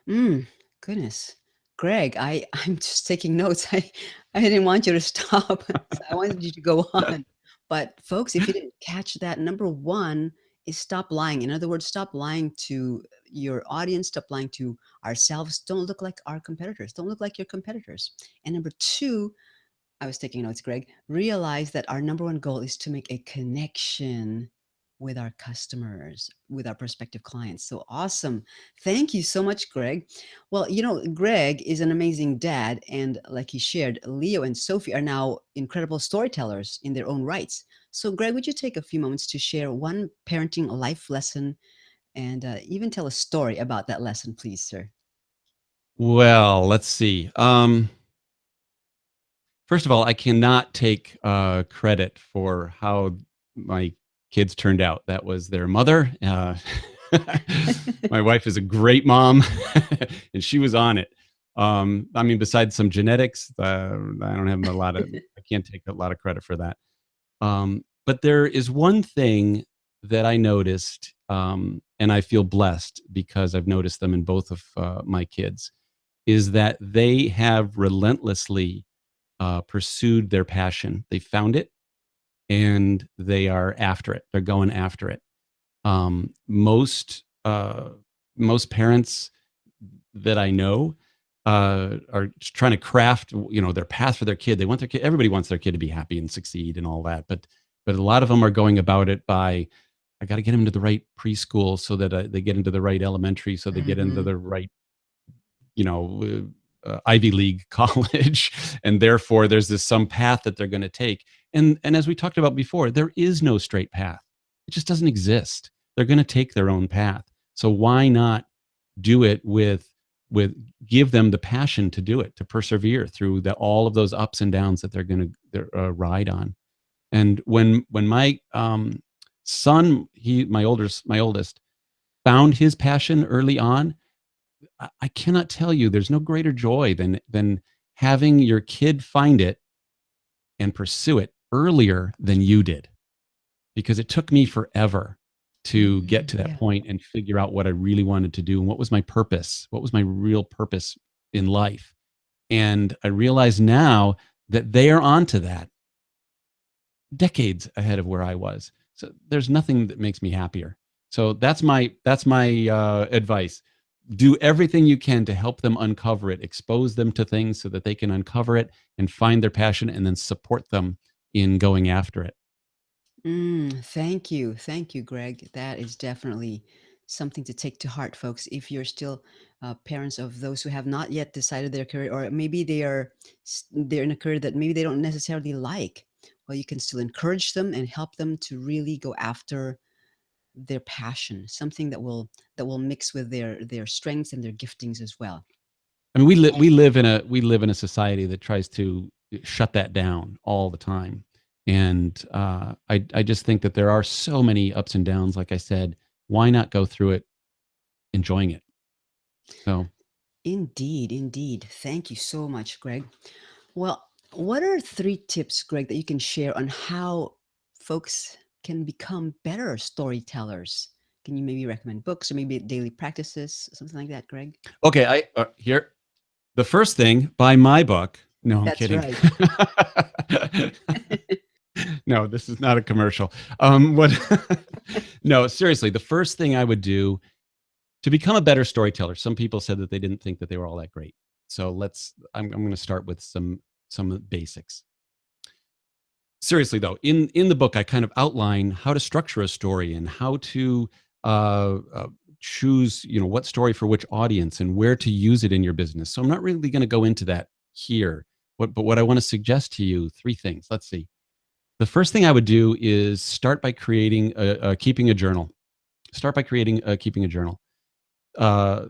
Mm, goodness. Greg, I'm just taking notes. I didn't want you to stop. So I wanted you to go on. But folks, if you didn't catch that, number one is stop lying. In other words, stop lying to your audience, stop lying to ourselves. Don't look like our competitors. Don't look like your competitors. And number two, I was taking notes, Greg. Realize that our number one goal is to make a connection with our customers, with our prospective clients. So awesome. Thank you so much, Greg. Well, Greg is an amazing dad. And like he shared, Leo and Sophie are now incredible storytellers in their own rights. So, Greg, would you take a few moments to share one parenting life lesson and even tell a story about that lesson, please, sir? Well, let's see. First of all, I cannot take credit for how my kids turned out. That was their mother. My wife is a great mom, and she was on it. I mean, besides some genetics, I don't have a lot of. I can't take a lot of credit for that. But there is one thing that I noticed, and I feel blessed because I've noticed them in both of my kids, is that they have relentlessly pursued their passion. They found it and they are after it. They're going after it. Most parents that I know are trying to craft, their path for their kid. They want their kid. Everybody wants their kid to be happy and succeed and all that. But a lot of them are going about it by, I got to get them into the right preschool so that they get into the right elementary, so they get into Mhm. the right, Ivy League college, and therefore there's this some path that they're going to take. And as we talked about before, there is no straight path. It just doesn't exist. They're going to take their own path. So why not do it with give them the passion to do it, to persevere through all of those ups and downs that they're going to ride on. And when my son, my oldest, found his passion early on, I cannot tell you, there's no greater joy than having your kid find it and pursue it earlier than you did, because it took me forever to get to that Yeah. point and figure out what I really wanted to do and what was my purpose, what was my real purpose in life. And I realize now that they are onto that decades ahead of where I was. So there's nothing that makes me happier. So that's my advice. Do everything you can to help them uncover it, expose them to things so that they can uncover it and find their passion, and then support them in going after it. Thank you. Thank you, Greg. That is definitely something to take to heart, folks. If you're still parents of those who have not yet decided their career, or maybe they're in a career that maybe they don't necessarily like, well, you can still encourage them and help them to really go after their passion, something that will mix with their strengths and their giftings as well. I mean, And we live in a society that tries to shut that down all the time, and I just think that there are so many ups and downs. Like I said, why not go through it enjoying it? So indeed, indeed. Thank you so much, Greg. Well, what are three tips, Greg, that you can share on how folks can become better storytellers? Can you maybe recommend books or maybe daily practices, something like that, Greg? okay, I here the first thing, buy my book. No, I'm That's kidding. right. No, this is not a commercial. What? No, seriously, the first thing I would do to become a better storyteller. Some people said that they didn't think that they were all that great. So I'm going to start with some basics. Seriously though, in the book, I kind of outline how to structure a story and how to uh, uh, choose, what story for which audience and where to use it in your business. So I'm not really going to go into that here. But what I want to suggest to you, three things. Let's see. The first thing I would do is start by creating keeping a journal. Start by creating keeping a journal. Uh,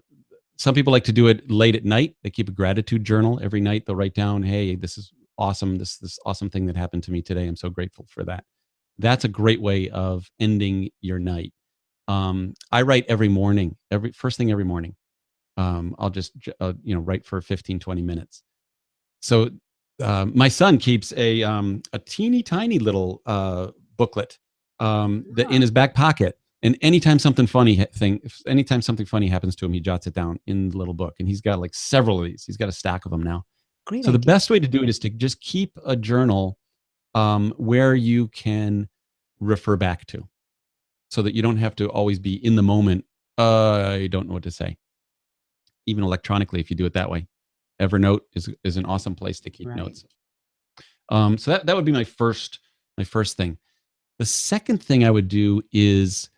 some people like to do it late at night. They keep a gratitude journal every night. They'll write down, "Hey, this is awesome. This awesome thing that happened to me today. I'm so grateful for that." That's a great way of ending your night. I write every morning, every first thing every morning. I'll just write for 15, 20 minutes. So my son keeps a teeny tiny little booklet that in Ah, his back pocket. And anytime something funny happens to him, he jots it down in the little book. And he's got like several of these. He's got a stack of them now. great So the idea. best way to do it is to just keep a journal where you can refer back to, so that you don't have to always be in the moment. I don't know what to say. Even electronically, if you do it that way, Evernote is an awesome place to keep Right. notes. So that would be my first thing. The second thing I would do is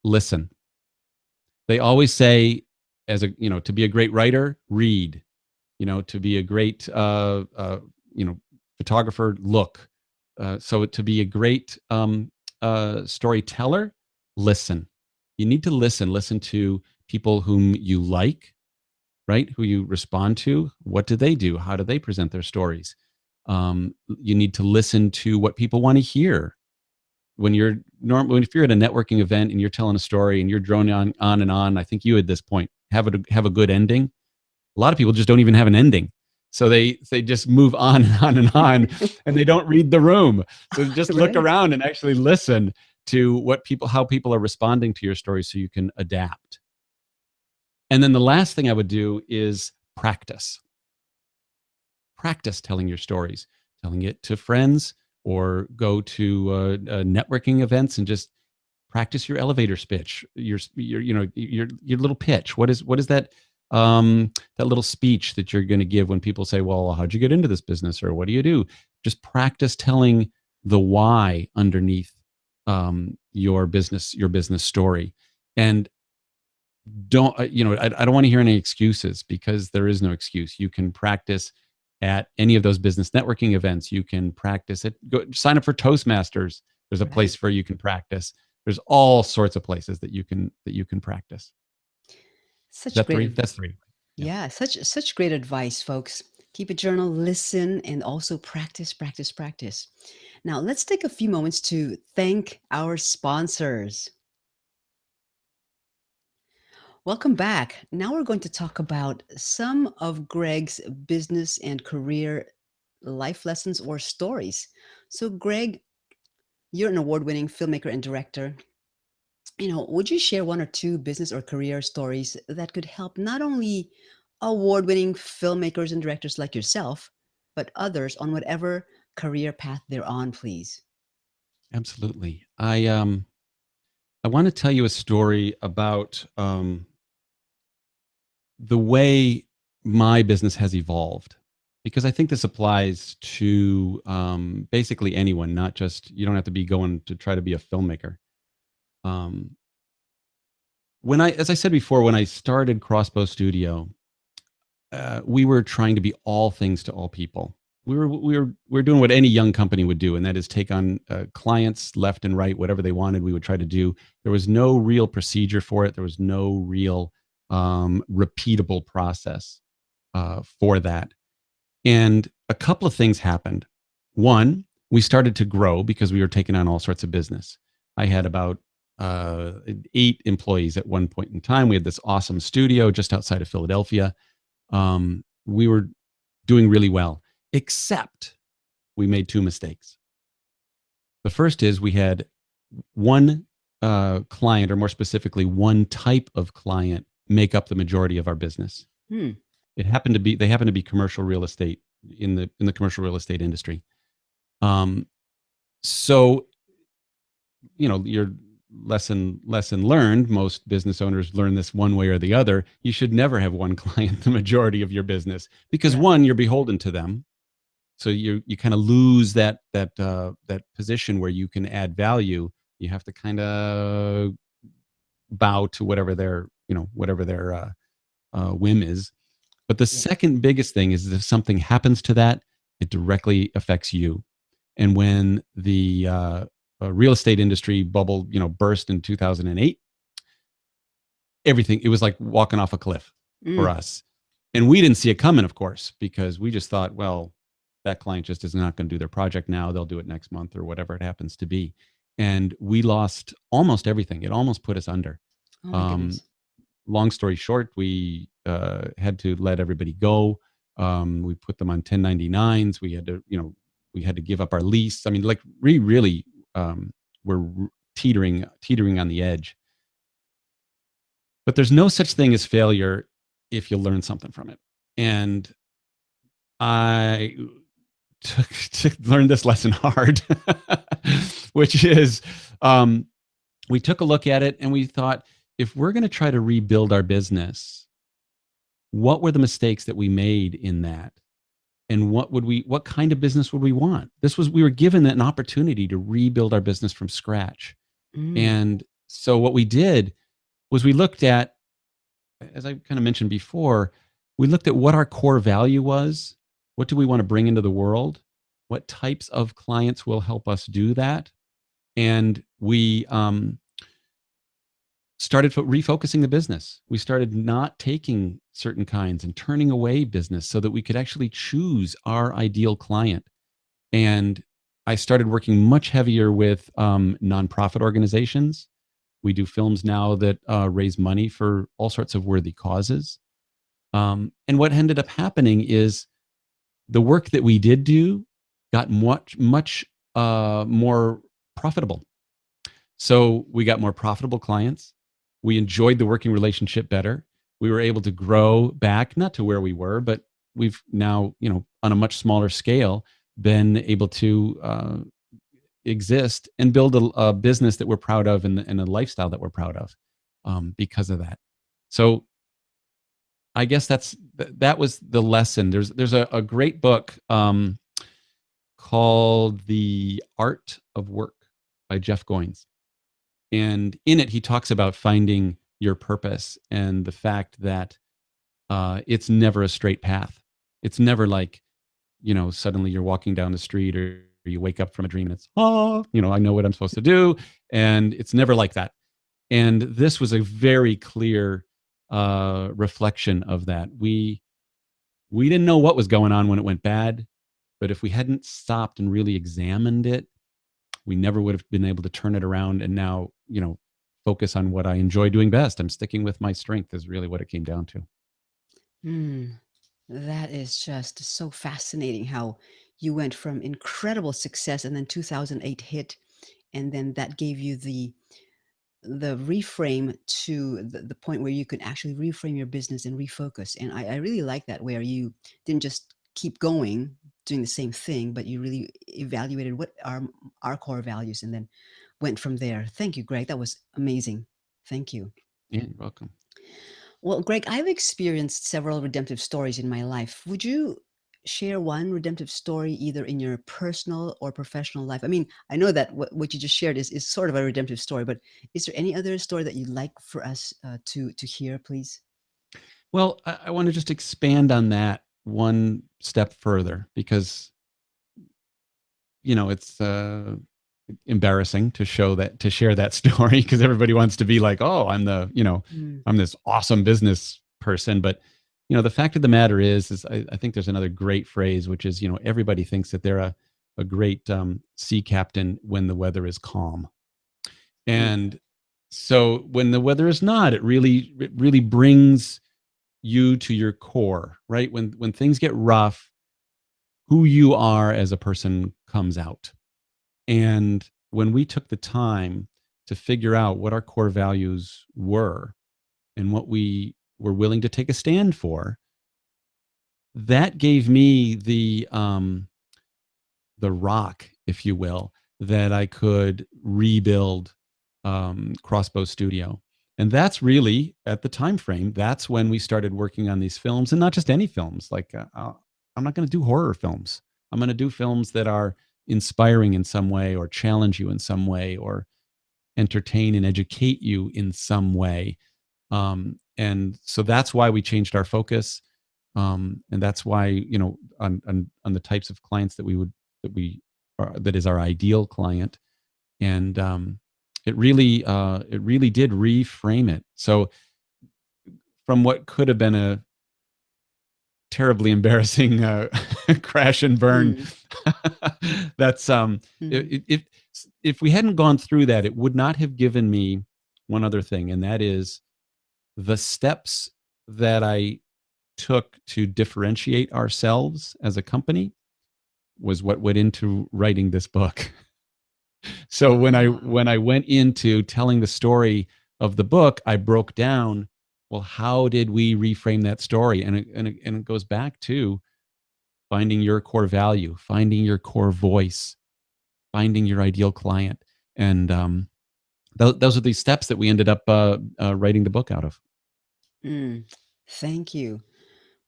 listen. They always say, to be a great writer, read. To be a great photographer, look. So to be a great storyteller, listen. You need to listen. Listen to people whom you like. right? Who you respond to. What do they do? How do they present their stories? You need to listen to what people want to hear. When if you're at a networking event and you're telling a story and you're droning on and on, I think you at this point have a good ending. A lot of people just don't even have an ending. So they just move on and on and on, and they don't read the room. So just look Right. around and actually listen to how people are responding to your story so you can adapt. And then the last thing I would do is practice. Practice telling your stories, telling it to friends, or go to networking events and just practice your elevator speech, your little pitch. What is that little speech that you're going to give when people say, "Well, how'd you get into this business?" or "What do you do?" Just practice telling the why underneath your business story, and don't I don't want to hear any excuses, because there is no excuse. You can practice at any of those business networking events. You can practice it. Go sign up for Toastmasters. There's a Right. place where you can practice. There's all sorts of places that you can practice. Is Such that great three? advice. That's three. Yeah. Yeah, such great advice, folks. Keep a journal, listen, and also practice, practice, practice. Now, let's take a few moments to thank our sponsors. Welcome back. Now we're going to talk about some of Greg's business and career life lessons or stories. So, Greg, you're an award-winning filmmaker and director. Would you share one or two business or career stories that could help not only award-winning filmmakers and directors like yourself, but others on whatever career path they're on, please? Absolutely. I want to tell you a story about the way my business has evolved, because I think this applies to basically anyone, not just, you don't have to be going to try to be a filmmaker. Um, as I said before, when I started Crossbow Studio, we were trying to be all things to all people. We were doing what any young company would do, and that is take on clients left and right, whatever they wanted. We would try to do. There was no real procedure for it. There was no real repeatable process for that. And a couple of things happened. One, we started to grow because we were taking on all sorts of business. I had about 8 employees at one point in time. We had this awesome studio just outside of Philadelphia. We were doing really well, except we made 2 mistakes. The first is we had one client, or more specifically, one type of client, make up the majority of our business. Hmm. They happened to be commercial real estate, in the commercial real estate industry. Um, so your lesson learned. Most business owners learn this one way or the other. You should never have one client the majority of your business, because Right. one, you're beholden to them. So you kind of lose that position where you can add value. You have to kind of bow to whatever their whim is. But the Yeah. second biggest thing is, if something happens to that, it directly affects you. And when the real estate industry bubble, burst in 2008, everything, it was like walking off a cliff for Mm. us. And we didn't see it coming, of course, because we just thought, well, that client just is not going to do their project now. They'll do it next month or whatever it happens to be. And we lost almost everything. It almost put us under. Oh my Um, goodness. Long story short, we had to let everybody go. We put them on 1099s. We had to give up our lease. I mean, like, we really were teetering on the edge. But there's no such thing as failure if you learn something from it. And I learned this lesson hard, which is, we took a look at it and we thought, if we're going to try to rebuild our business, what were the mistakes that we made in that? And what kind of business would we want? We were given an opportunity to rebuild our business from scratch. Mm. And so what we did was, we looked at, as I kind of mentioned before, we looked at what our core value was. What do we want to bring into the world? What types of clients will help us do that? And started refocusing the business. We started not taking certain kinds and turning away business so that we could actually choose our ideal client. And I started working much heavier with nonprofit organizations. We do films now that raise money for all sorts of worthy causes. And what ended up happening is the work that we did do got much more profitable. So we got more profitable clients. We enjoyed the working relationship better. We were able to grow back, not to where we were, but we've now, on a much smaller scale, been able to exist and build a business that we're proud of and a lifestyle that we're proud of because of that. So I guess that was the lesson. There's a great book called The Art of Work by Jeff Goins. And in it, he talks about finding your purpose and the fact that it's never a straight path. It's never like, suddenly you're walking down the street or you wake up from a dream and it's, I know what I'm supposed to do. And it's never like that. And this was a very clear reflection of that. We didn't know what was going on when it went bad, but if we hadn't stopped and really examined it, we never would have been able to turn it around and now, focus on what I enjoy doing best. I'm sticking with my strength is really what it came down to. Hmm. That is just so fascinating how you went from incredible success and then 2008 hit, and then that gave you the reframe to the point where you could actually reframe your business and refocus. And I really like that, where you didn't just keep going doing the same thing, but you really evaluated what are our core values and then went from there. Thank you, Greg. That was amazing. Thank you. Yeah, you're welcome. Well, Greg, I've experienced several redemptive stories in my life. Would you share one redemptive story either in your personal or professional life? I mean, I know that what you just shared is sort of a redemptive story, but is there any other story that you'd like for us to hear, please? Well, I want to just expand on that one step further because it's embarrassing to share that story because everybody wants to be like, oh, Mm, I'm this awesome business person. But the fact of the matter is I think there's another great phrase, which is, everybody thinks that they're a great sea captain when the weather is calm. mm, And so when the weather is not, it really brings you to your core, right? When things get rough, who you are as a person comes out. And when we took the time to figure out what our core values were and what we were willing to take a stand for, that gave me the rock, if you will, that I could rebuild Crossbow Studio. And that's really at the time frame. That's when we started working on these films, and not just any films. Like I'm not going to do horror films. I'm going to do films that are inspiring in some way, or challenge you in some way, or entertain and educate you in some way. And so that's why we changed our focus, and that's why on the types of clients that is our ideal client. And it really did reframe it. So from what could have been a terribly embarrassing crash and burn, mm, that's mm, if we hadn't gone through that, it would not have given me one other thing, and that is the steps that I took to differentiate ourselves as a company was what went into writing this book. So wow. when I went into telling the story of the book, I broke down, well, how did we reframe that story? And it goes back to finding your core value, finding your core voice, finding your ideal client. And those are the steps that we ended up writing the book out of. Mm, thank you.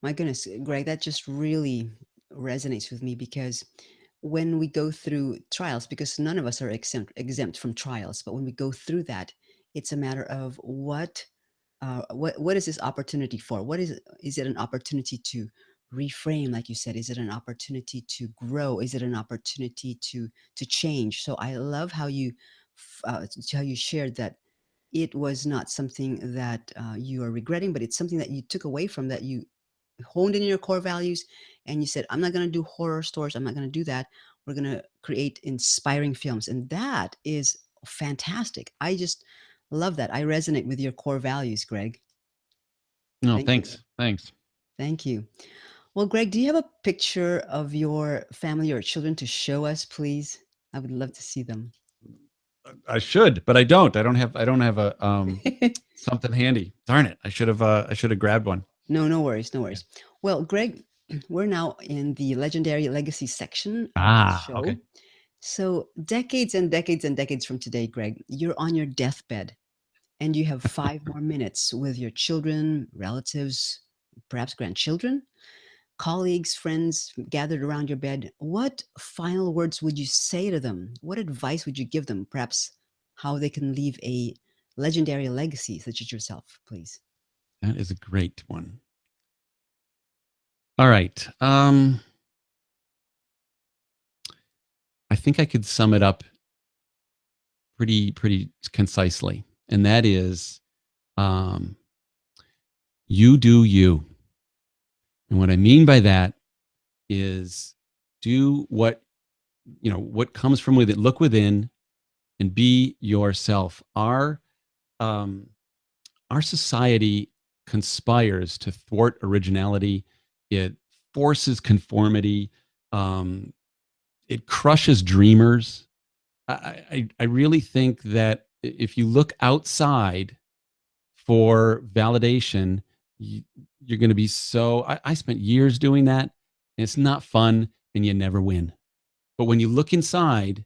My goodness, Greg, that just really resonates with me because when we go through trials, because none of us are exempt from trials, but when we go through that, it's a matter of what is this opportunity for? What is it an opportunity to reframe, like you said? Is it an opportunity to grow? Is it an opportunity to change? So I love how you shared that it was not something that you are regretting, but it's something that you took away from, that you honed in your core values, and you said, I'm not going to do horror stories. I'm not going to do that. We're going to create inspiring films. And that is fantastic. I just love that. I resonate with your core values, Greg. No, Thank you. thanks. Thanks. Thank you. Well, Greg, do you have a picture of your family or children to show us, please? I would love to see them. I should, but I don't. I don't have a something handy. Darn it. I should have grabbed one. No, no worries, no Yeah. worries. Well, Greg, we're now in the legendary legacy section of the Ah, show. okay. So, decades and decades and decades from today, Greg, you're on your deathbed and you have 5 more minutes with your children, relatives, perhaps grandchildren, colleagues, friends gathered around your bed. What final words would you say to them? What advice would you give them? Perhaps how they can leave a legendary legacy, such as yourself, please. That is a great one. All right. I think I could sum it up pretty concisely, and that is, um, you do you. And what I mean by that is, do what comes from within. Look within and be yourself. Um, our society conspires to thwart originality. It forces conformity. Um, it crushes dreamers. I really think that if you look outside for validation, you're going to be so. I spent years doing that, and it's not fun, and you never win. But when you look inside,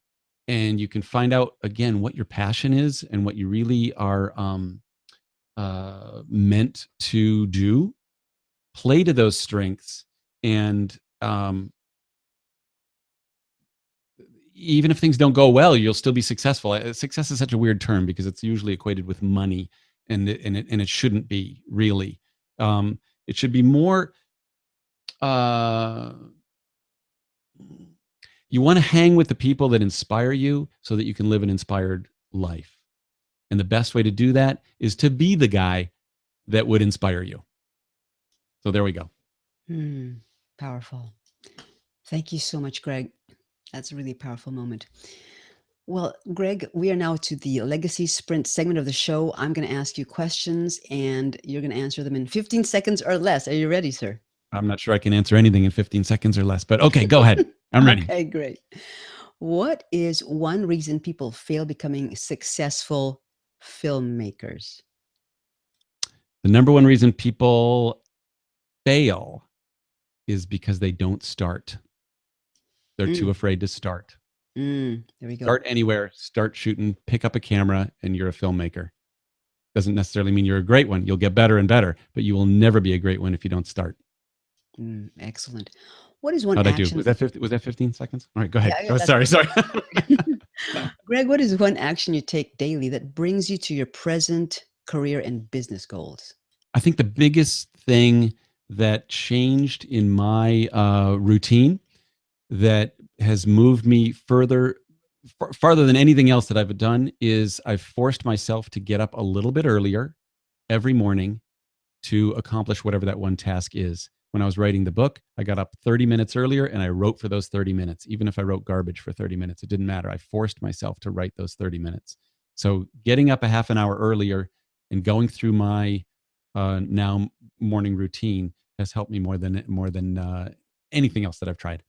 and you can find out again what your passion is and what you really are meant to do, play to those strengths, and even if things don't go well, you'll still be successful. Success is such a weird term because it's usually equated with money, and it shouldn't be really. It should be more. Uh, you want to hang with the people that inspire you so that you can live an inspired life. And the best way to do that is to be the guy that would inspire you. So there we go. Hmm, powerful. Thank you so much, Greg. That's a really powerful moment. Well, Greg, we are now to the legacy sprint segment of the show. I'm going to ask you questions and you're going to answer them in 15 seconds or less. Are you ready, sir? I'm not sure I can answer anything in 15 seconds or less, but okay, go ahead. I'm ready. Okay, great. What is one reason people fail becoming successful filmmakers? The number one reason people fail is because they don't start. They're too Mm, afraid to start. there we go. Start anywhere, start shooting, pick up a camera, and you're a filmmaker. Doesn't necessarily mean you're a great one. You'll get better and better, but you will never be a great one if you don't start. Excellent. What is one How'd I do? action? Was that 15 seconds? All right, go ahead. Yeah, yeah, Oh, that's sorry, sorry. perfect. Greg, what is one action you take daily that brings you to your present career and business goals? I think the biggest thing that changed in my routine that has moved me farther than anything else that I've done is I've forced myself to get up a little bit earlier every morning to accomplish whatever that one task is. When I was writing the book, I got up 30 minutes earlier and I wrote for those 30 minutes. Even if I wrote garbage for 30 minutes, it didn't matter. I forced myself to write those 30 minutes. So getting up a half an hour earlier and going through my now morning routine has helped me more than anything else that I've tried.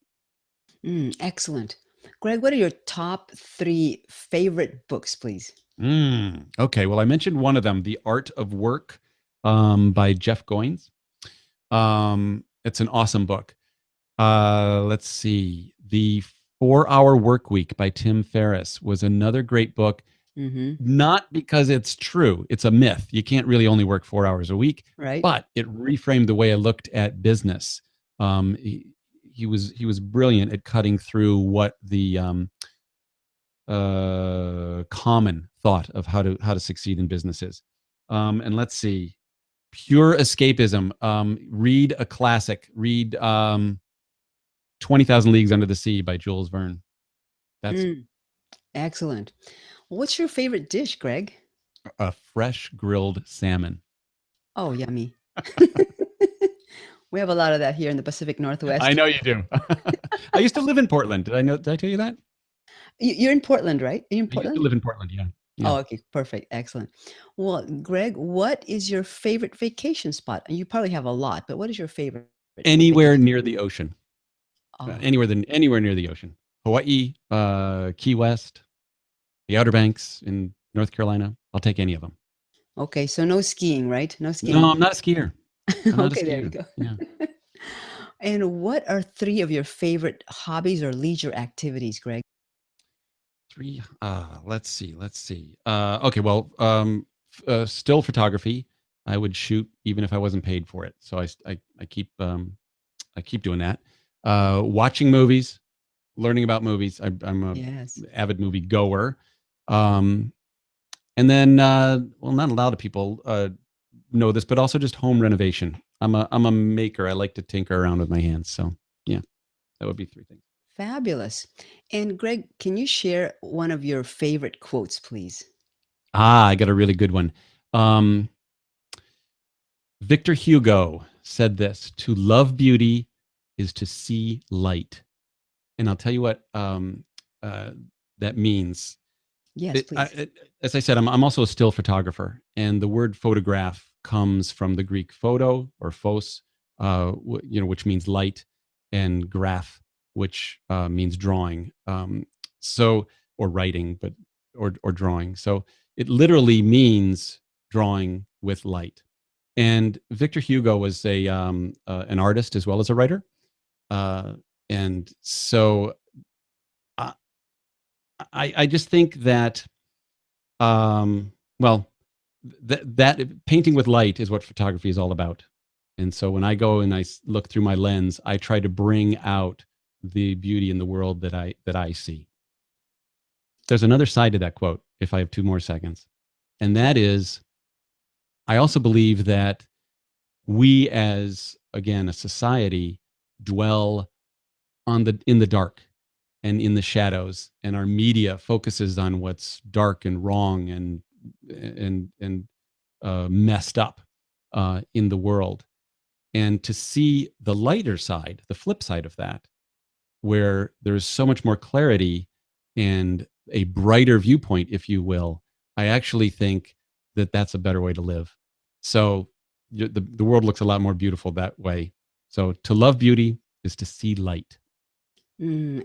Excellent. Greg, what are your top three favorite books, please? Okay, well, I mentioned one of them, The Art of Work, by Jeff Goins. It's an awesome book. Let's see. The 4 Hour Work Week by Tim Ferriss was another great book. Mm-hmm. Not because it's true, it's a myth. You can't really only work 4 hours a week, Right? but it reframed the way I looked at business. He was brilliant at cutting through what the common thought of how to succeed in business is. And let's see, pure escapism. Read a classic. Read 20,000 Leagues Under the Sea by Jules Verne. That's Excellent. What's your favorite dish, Greg? A fresh grilled salmon. Oh, yummy. We have a lot of that here in the Pacific I Northwest. know you do. I used to live in Portland. Did I tell you that? You're in Portland, right? Are you in I used to Portland? live in Portland. Yeah. Yeah. Oh, okay, perfect, excellent. Well, Greg, what is your favorite vacation spot? And you probably have a lot, but what is your favorite vacation? Anywhere near the ocean. Oh, Anywhere near the ocean. Hawaii, Key West, the Outer Banks in North Carolina. I'll take any of them. okay. So no skiing, right? No No, skiing. I'm not a skier. I'm not a Okay, there you skier. go. Yeah. And what are three of your favorite hobbies or leisure activities, Greg? Three. Let's see. Let's see. Okay. Well, still photography. I would shoot even if I wasn't paid for it. So I keep doing that. Watching movies, learning about movies. I'm a Yes. avid movie goer. Um, and then, well, not a lot of people know this, but also just home renovation. I'm a maker. I like to tinker around with my hands. So yeah, that would be three things. Fabulous. And Greg, can you share one of your favorite quotes, please? I got a really good one. Um, Victor Hugo said this: "To love beauty is to see light." And I'll tell you what uh, that means. Yes, please. As I said, I'm also a still photographer, and the word photograph comes from the Greek photo or phos, which means light, and graph, which means drawing. So or writing, but or drawing. So it literally means drawing with light. And Victor Hugo was an artist as well as a writer, uh, and so I, I just think that well, that painting with light is what photography is all about. And so when I go and look through my lens, I try to bring out the beauty in the world that I see. There's another side to that quote, if I have 2 more seconds. And that is, I also believe that we as, again, a society dwell in the dark and in the shadows, and our media focuses on what's dark and wrong and messed up in the world. And to see the lighter side, the flip side of that, where there's so much more clarity and a brighter viewpoint, if you will, I actually think that that's a better way to live. So the world looks a lot more beautiful that way. So to love beauty is to see light.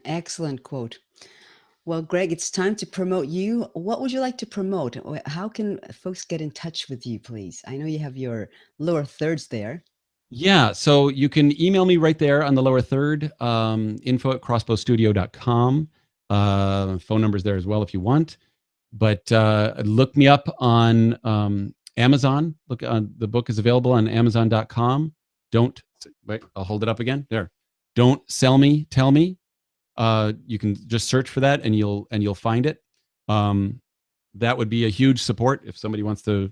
Excellent quote. Well, Greg, it's time to promote you. What would you like to promote? How can folks get in touch with you, please? I know you have your lower thirds there. Yeah, so you can email me right there on the lower third, info@crossbowstudio.com. Phone number's there as well if you want. But look me up on Amazon. Look, the book is available on Amazon.com. Don't wait. I'll hold it up again. There. Don't sell me. Tell me. You can just search for that, and you'll find it. Um, that would be a huge support if somebody wants to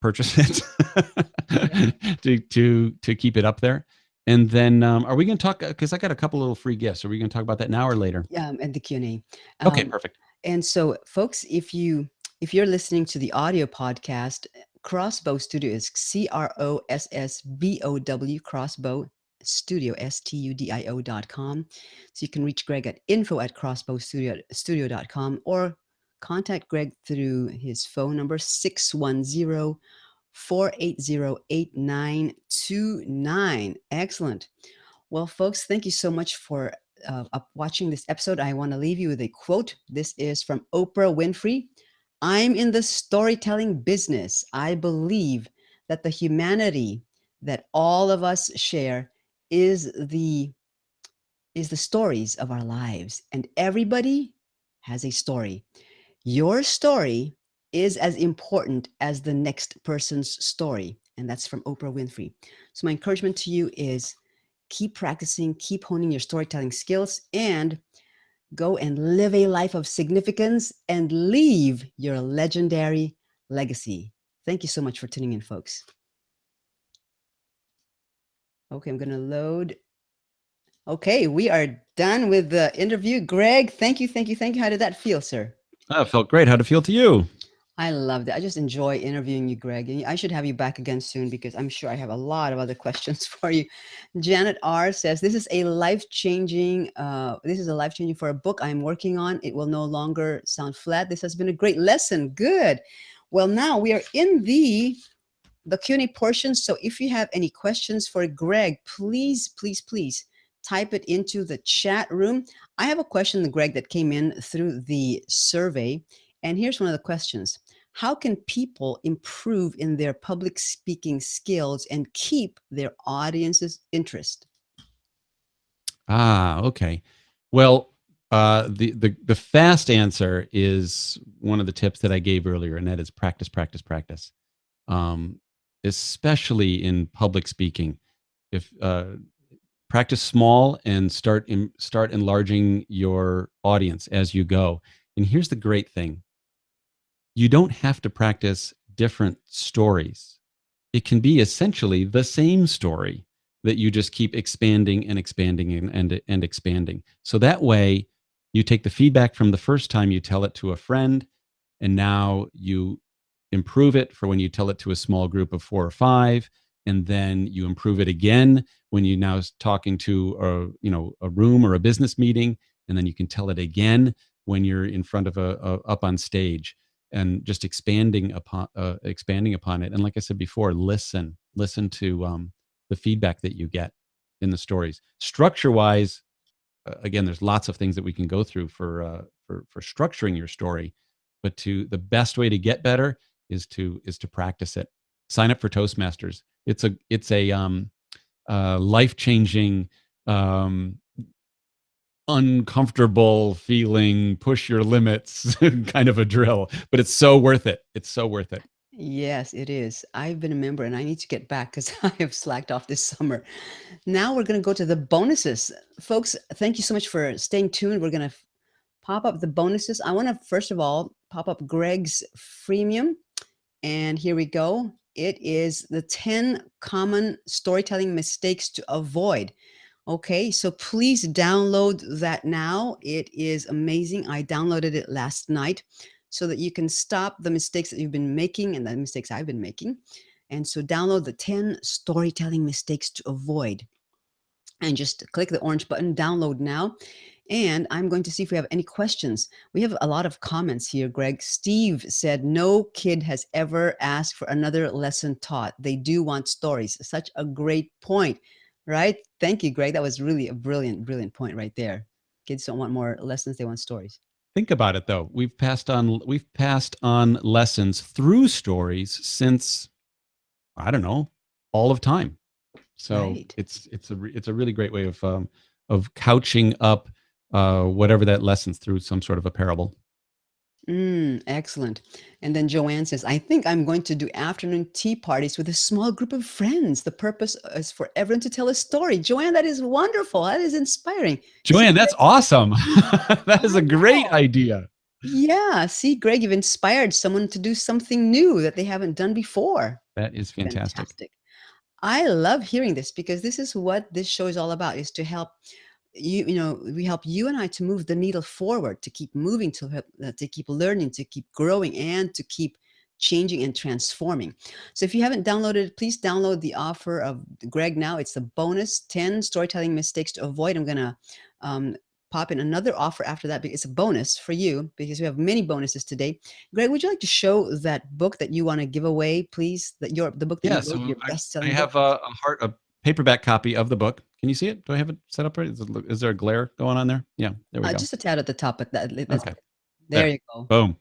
purchase Yeah. it to keep it up there. And then, are we going to talk? Because I got a couple little free gifts. Are we going to talk about that now or later? And the Q&A. Okay, Um, perfect. and so, folks, if you're listening to the audio podcast, Crossbow Studio is CROSSBOW, Crossbow Studio, STUDIO.com. So you can reach Greg at info@crossbowstudio.com or contact Greg through his phone number 610-480-8929. Excellent. Well, folks, thank you so much for watching this episode. I want to leave you with a quote. This is from Oprah Winfrey. I'm in the storytelling business. I believe that the humanity that all of us share is the stories of our lives, and everybody has a story. Your story is as important as the next person's story. And that's from Oprah Winfrey. So, my encouragement to you is keep practicing, keep honing your storytelling skills, and go and live a life of significance and leave your legendary legacy. Thank you so much for tuning in, folks. Okay, I'm going to load. Okay, we are done with the interview. Greg, thank you, thank you, thank you. How did that feel, sir? It felt great. How'd it feel to you? I love that. I just enjoy interviewing you, Greg. And I should have you back again soon because I'm sure I have a lot of other questions for you. Janet R says, "This is a life changing. This is a life changing for a book I'm working on. It will no longer sound flat. This has been a great lesson. Good. Well, now we are in the Q&A portion. So if you have any questions for Greg, please, please, please type it into the chat room. I have a question, Greg, that came in through the survey. And here's one of the questions. How can people improve in their public speaking skills and keep their audience's interest? Ah, okay. Well, the fast answer is one of the tips that I gave earlier, and that is practice, practice, practice. Um, Especially in public speaking. If Practice small and start enlarging your audience as you go. And here's the great thing: you don't have to practice different stories. It can be essentially the same story that you just keep expanding and expanding and expanding. So that way, you take the feedback from the first time you tell it to a friend, and now you improve it for when you tell it to a small group of 4 or 5, and then you improve it again when you now talking to a room or a business meeting, and then you can tell it again when you're in front of a up on stage, and just expanding upon it. And like I said before, listen to the feedback that you get in the stories. Structure wise, again, there's lots of things that we can go through for structuring your story, but to the best way to get better is to practice it. Sign up for Toastmasters. It's a life changing, um, uncomfortable feeling, push your limits kind of a drill, but it's so worth it. It's so worth it. Yes, it is. I've been a member and I need to get back because I have slacked off this summer. Now we're going to go to the bonuses. Folks, thank you so much for staying tuned. We're going to pop up the bonuses. I want to first of all pop up Greg's freemium. And here we go. It is the 10 common storytelling mistakes to avoid. Okay, so please download that now. It is amazing. I downloaded it last night so that you can stop the mistakes that you've been making and the mistakes I've been making. And so download the 10 storytelling mistakes to avoid and just click the orange button, download now. And I'm going to see if we have any questions. We have a lot of comments here, Greg. Steve said, no kid has ever asked for another lesson taught. They do want stories. Such a great point, right? Thank you, Greg. That was really a brilliant, brilliant point right there. Kids don't want more lessons, they want stories. Think about it though. We've passed on lessons through stories since, I don't know, all of time. So Right. it's a really great way of couching up whatever that lesson's through some sort of a parable. Excellent. And then Joanne says, I think I'm going to do afternoon tea parties with a small group of friends. The purpose is for everyone to tell a story. Joanne, that is wonderful. That is inspiring. See, Joanne, that's awesome. That is I a great know. idea. Yeah. See, Greg, you've inspired someone to do something new that they haven't done before. That is fantastic. Fantastic. I love hearing this because this is what this show is all about, is to help we help you and I to move the needle forward, to keep moving, to keep learning, to keep growing, and to keep changing and transforming. So if you haven't downloaded it, please download the offer of Greg now. It's the bonus 10 storytelling mistakes to avoid. I'm going to um, pop in another offer after that, because it's a bonus for you because we have many bonuses today. Greg, would you like to show that book that you want to give away, please? The book that you Yeah. wrote, So your I best-selling book. have a paperback copy of the book. Can you see it? Do I have it set up right? Is there a glare going on there? Yeah. There we go. Just a tad at the top, but that's Okay. it. There There. you go. Boom.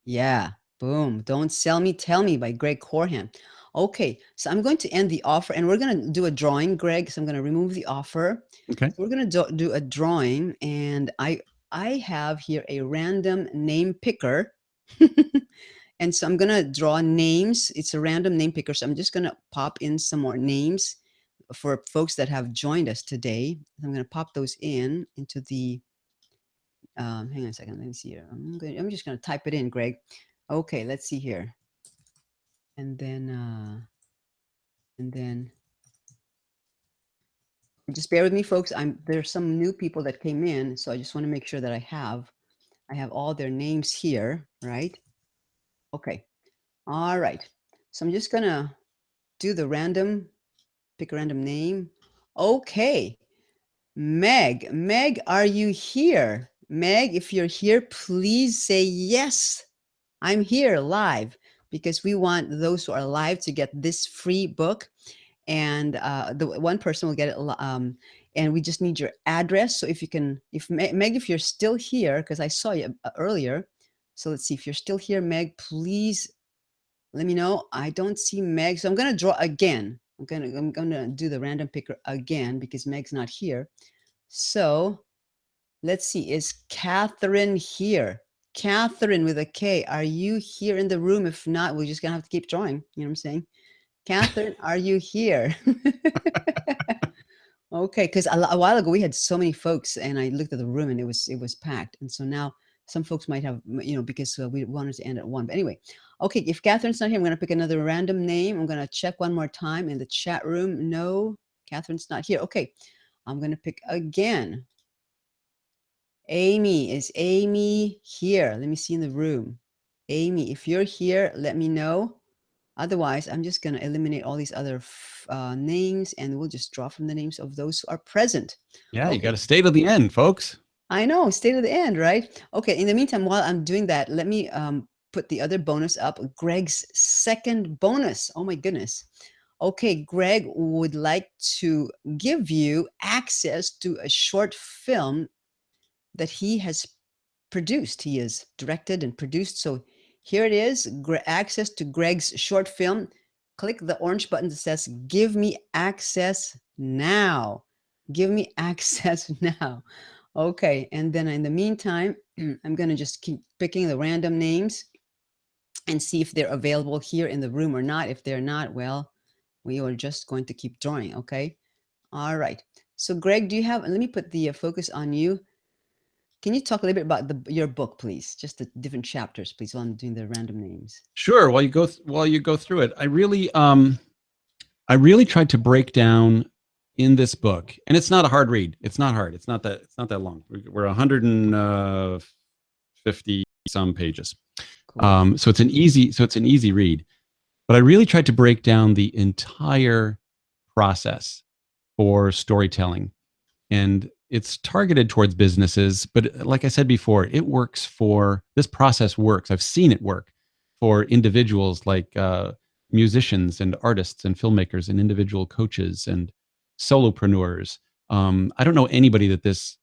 Yeah, boom. Don't sell me, tell me by Greg Koorhan. Okay, so I'm going to end the offer and we're going to do a drawing, Greg. So I'm going to remove the offer. Okay. So we're going to do a drawing, and I have here a random name picker. And so I'm going to draw names. It's a random name picker. So I'm just going to pop in some more names for folks that have joined us today. I'm going to pop those in into the hang on a second. Let me see here. I'm just going to type it in, Greg. Okay, let's see here. And then just bear with me, folks. There's some new people that came in, so I just want to make sure that I have all their names here, right? Okay. All right. So I'm just gonna do the random, pick a random name. Okay. Meg. Meg, are you here? Meg, if you're here, please say yes. I'm here live because we want those who are live to get this free book, and the one person will get it. And we just need your address. So if you can, if Meg, if you're still here, because I saw you earlier. So let's see if you're still here, Meg. Please let me know. I don't see Meg, so I'm gonna draw again. I'm gonna do the random picker again because Meg's not here. So let's see. Is Catherine here? Catherine with a K. Are you here in the room? If not, we're just gonna have to keep drawing. You know what I'm saying? Catherine, are you here? Okay, because a while ago we had so many folks, and I looked at the room and it was packed, and so now some folks might have because we wanted to end at 1. But anyway, okay, if Catherine's not here, I'm going to pick another random name. I'm going to check one more time in the chat room. No, Catherine's not here. Okay, I'm going to pick again. Amy, is Amy here? Let me see in the room. Amy, if you're here, let me know. Otherwise, I'm just going to eliminate all these other names, and we'll just draw from the names of those who are present. Yeah, you got Okay. to stay to the end, folks. I know, stay to the end, right? Okay. In the meantime, while I'm doing that, let me put the other bonus up. Greg's second bonus. Oh my goodness. Okay, Greg would like to give you access to a short film that he has produced. He has directed and produced. So here it is, access to Greg's short film. Click the orange button that says, give me access now. Give me access now. Okay, and then in the meantime, I'm going to just keep picking the random names and see if they're available here in the room or not. If they're not, well, we are just going to keep drawing, okay? All right. So Greg, do you have, let me put the focus on you. Can you talk a little bit about your book, please? Just the different chapters, please, while I'm doing the random names. Sure. While you go through it, I really tried to break down in this book, and it's not a hard read. It's not hard. It's not that long. We're 150 some pages. Cool. So it's an easy read. But I really tried to break down the entire process for storytelling, and it's targeted towards businesses. But like I said before, this process works. I've seen it work for individuals like musicians and artists and filmmakers and individual coaches and solopreneurs. I don't know anybody that this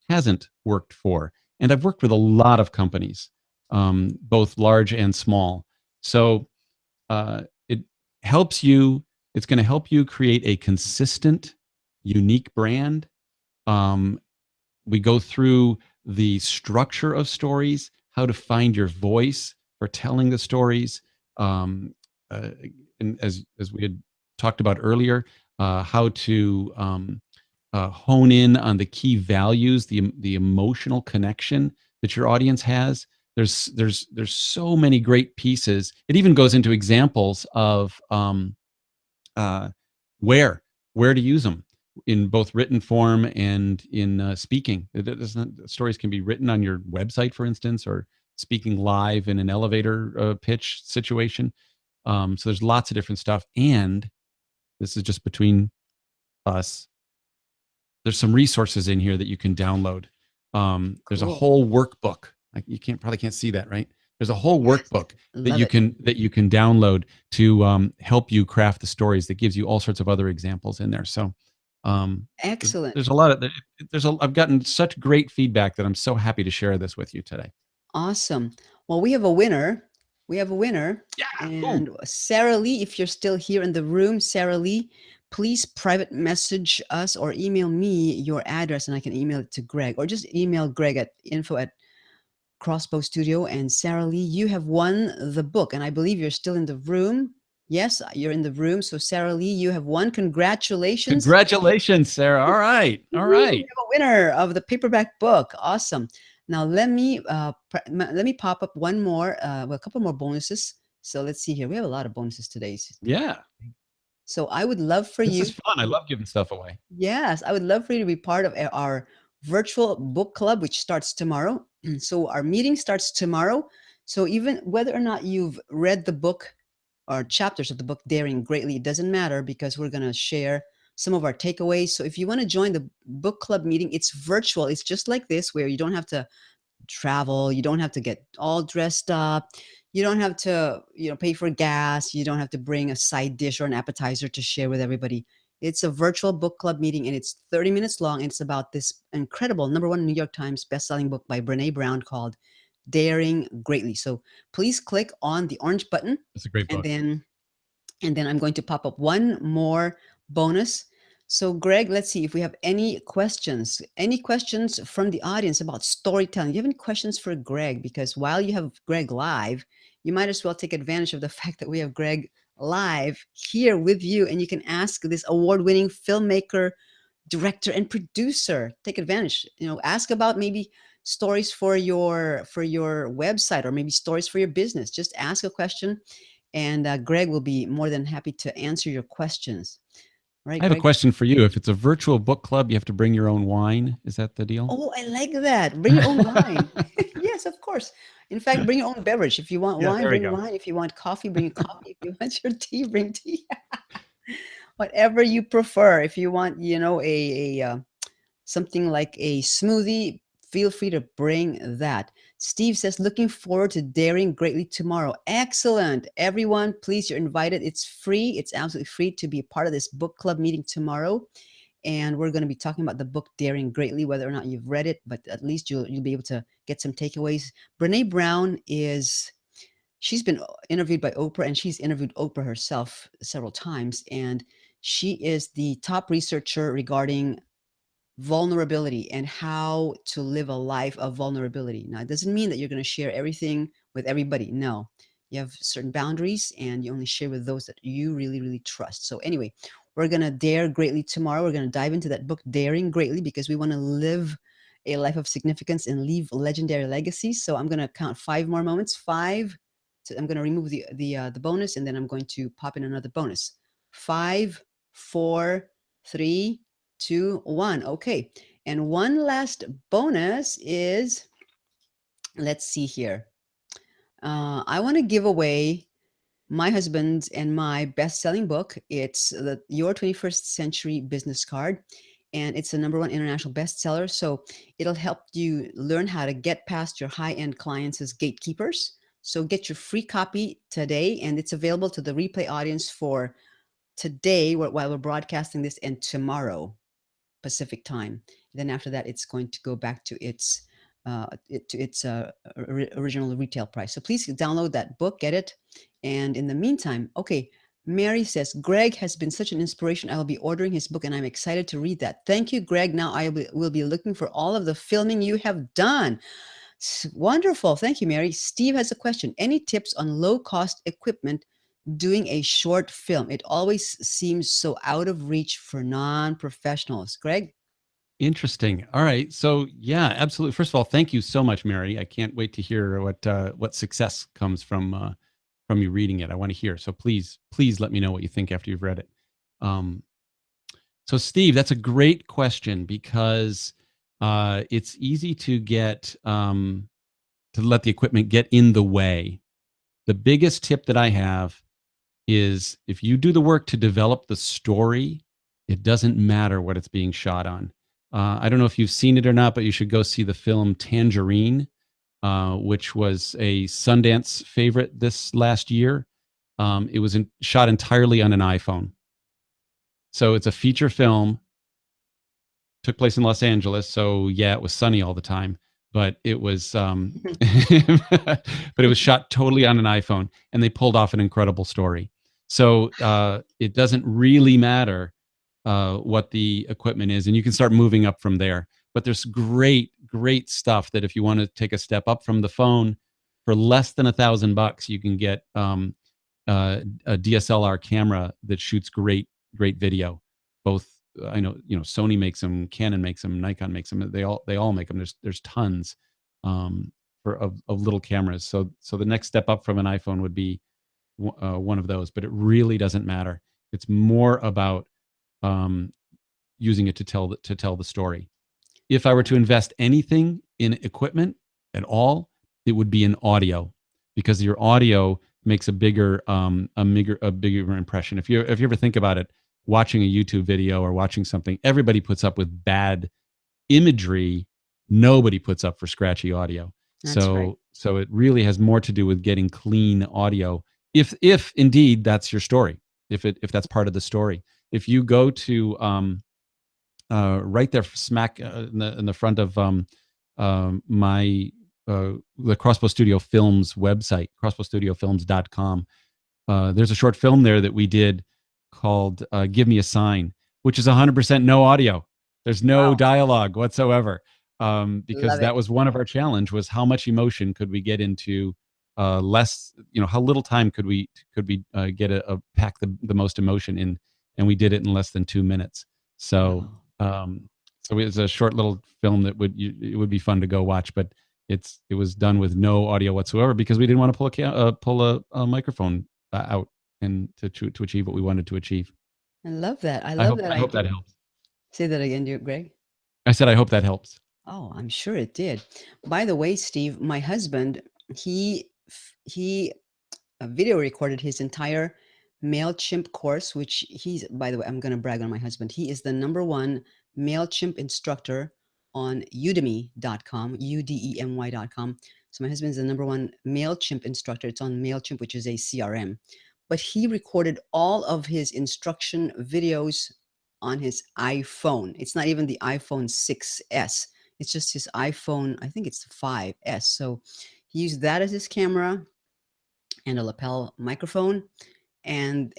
hasn't worked for. And I've worked with a lot of companies, both large and small. So it helps you, it's going to help you create a consistent, unique brand. We go through the structure of stories, how to find your voice for telling the stories. Uh, and as we had talked about earlier, how to hone in on the key values, the emotional connection that your audience has. There's so many great pieces. It even goes into examples of uh, where where to use them in both written form and in speaking. Stories can be written on your website, for instance, or speaking live in an elevator pitch situation. So there's lots of different stuff, and this is just between us. There's some resources in here that you can download. There's a Cool. whole workbook. Probably can't see that, right? There's a whole Yes. workbook that Love it. you can download to help you craft the stories. That gives you all sorts of other examples in there. So Excellent. there's a lot of I've gotten such great feedback that I'm so happy to share this with you today. Awesome. Well, we have a winner. We have a winner. Yeah. And Sarah Lee, if you're still here in the room, Sarah Lee, please private message us or email me your address and I can email it to Greg, or just email Greg at info@Crossbow Studio. And Sarah Lee, you have won the book, and I believe you're still in the room. Yes, you're in the room. So Sarah Lee, you have won. Congratulations. Congratulations, Sarah. All right. All We right. have a winner of the paperback book. Awesome. Now let me pop up one more, well, a couple more bonuses. So let's see here. We have a lot of bonuses today. Yeah. So I would love for This you. is fun. I love giving stuff away. Yes, I would love for you to be part of our virtual book club, which starts tomorrow. So our meeting starts tomorrow. So even whether or not you've read the book or chapters of the book Daring Greatly, it doesn't matter because we're going to share some of our takeaways. So if you want to join the book club meeting, it's virtual. It's just like this, where you don't have to travel, you don't have to get all dressed up, you don't have to, pay for gas, you don't have to bring a side dish or an appetizer to share with everybody. It's a virtual book club meeting, and it's 30 minutes long, and it's about this incredible number one New York Times best-selling book by Brene Brown called Daring Greatly. So please click on the orange button, It's a great and book. then I'm going to pop up one more bonus. So, Greg, let's see if we have any questions. Any questions from the audience about storytelling? Do you have any questions for Greg? Because while you have Greg live, you might as well take advantage of the fact that we have Greg live here with you, and you can ask this award-winning filmmaker, director, and producer. Take advantage. Ask about maybe stories for your website, or maybe stories for your business. Just ask a question, and Greg will be more than happy to answer your questions. Right, I have a Greg? question for you. If it's a virtual book club, you have to bring your own wine. Is that the deal? Oh, I like that. Bring your own wine. Yes, of course. In fact, bring your own beverage. If you want Yeah, wine, there we bring go. wine. If you want coffee, bring coffee. If you want your tea, bring tea. Whatever you prefer. If you want, something like a smoothie, feel free to bring that. Steve says, looking forward to Daring Greatly tomorrow. Excellent. Everyone, please, you're invited. It's free. It's absolutely free to be a part of this book club meeting tomorrow. And we're going to be talking about the book Daring Greatly, whether or not you've read it, but at least you'll be able to get some takeaways. Brene Brown she's been interviewed by Oprah, and she's interviewed Oprah herself several times. And she is the top researcher regarding vulnerability and how to live a life of vulnerability. Now, it doesn't mean that you're going to share everything with everybody. No, you have certain boundaries, and you only share with those that you really, really trust. So, anyway, we're going to dare greatly tomorrow. We're going to dive into that book, Daring Greatly, because we want to live a life of significance and leave legendary legacies. So, I'm going to count 5 more moments. 5. So I'm going to remove the bonus, and then I'm going to pop in another bonus. 5, 4, 3, 2, 1. Okay. And one last bonus is, let's see here. I want to give away my husband's and my best-selling book. It's Your 21st Century Business Card, and it's a number one international bestseller. So it'll help you learn how to get past your high-end clients as gatekeepers. So get your free copy today, and it's available to the replay audience for today while we're broadcasting this, and tomorrow Pacific time. Then after that, it's going to go back to its original retail price. So please download that book, get it. And in the meantime, okay, Mary says, Greg has been such an inspiration. I will be ordering his book, and I'm excited to read that. Thank you, Greg. Now will be looking for all of the filming you have done. Wonderful. Thank you, Mary. Steve has a question. Any tips on low-cost equipment doing a short film? It always seems so out of reach for non-professionals. Greg? Interesting. All right. So yeah, absolutely. First of all, thank you so much, Mary. I can't wait to hear what success comes from you reading it. I want to hear. So please let me know what you think after you've read it. Um, so Steve, that's a great question because it's easy to get to let the equipment get in the way. The biggest tip that I have is if you do the work to develop the story, it doesn't matter what it's being shot on. I don't know if you've seen it or not, but you should go see the film Tangerine, which was a Sundance favorite this last year. It was shot entirely on an iPhone. So it's a feature film, took place in Los Angeles. So yeah, it was sunny all the time, but it was, but it was shot totally on an iPhone, and they pulled off an incredible story. So it doesn't really matter what the equipment is, and you can start moving up from there. But there's great stuff that if you want to take a step up from the phone for less than $1,000, you can get a DSLR camera that shoots great video. Both I know, Sony makes them, Canon makes them, Nikon makes them. They all make them. There's tons of little cameras. So the next step up from an iPhone would be one of those. But it really doesn't matter. It's more about using it to tell the story. If I were to invest anything in equipment at all, it would be in audio. because your audio makes a bigger impression. If you ever think about it, watching a YouTube video or watching something, everybody puts up with bad imagery. Nobody puts up for scratchy audio. That's right. So it really has more to do with getting clean audio, if indeed that's your story, if that's part of the story. If you go to right there smack in the front of my the Crossbow Studio Films website, crossbowstudiofilms.com. There's a short film there that we did called "Give Me a Sign," which is 100% no audio. There's no Wow. dialogue whatsoever, because Love it. that was one of our challenge, was how much emotion could we get into less, how little time could we get pack the most emotion in, and we did it in less than 2 minutes. So Wow. um, so it was a short little film that it would be fun to go watch, but it was done with no audio whatsoever because we didn't want to pull a microphone out and to achieve what we wanted to achieve. I love that. I I love hope that I hope idea. that helps. Say that again, dear Greg. I said I hope that helps. Oh, I'm sure it did. By the way, Steve, my husband, he video recorded his entire MailChimp course, which he's, by the way, I'm going to brag on my husband. He is the number one MailChimp instructor on udemy.com, udemy.com. So my husband's the number one MailChimp instructor. It's on MailChimp, which is a CRM. But he recorded all of his instruction videos on his iPhone. It's not even the iPhone 6S. It's just his iPhone, I think it's 5S. So he used that as his camera and a lapel microphone, and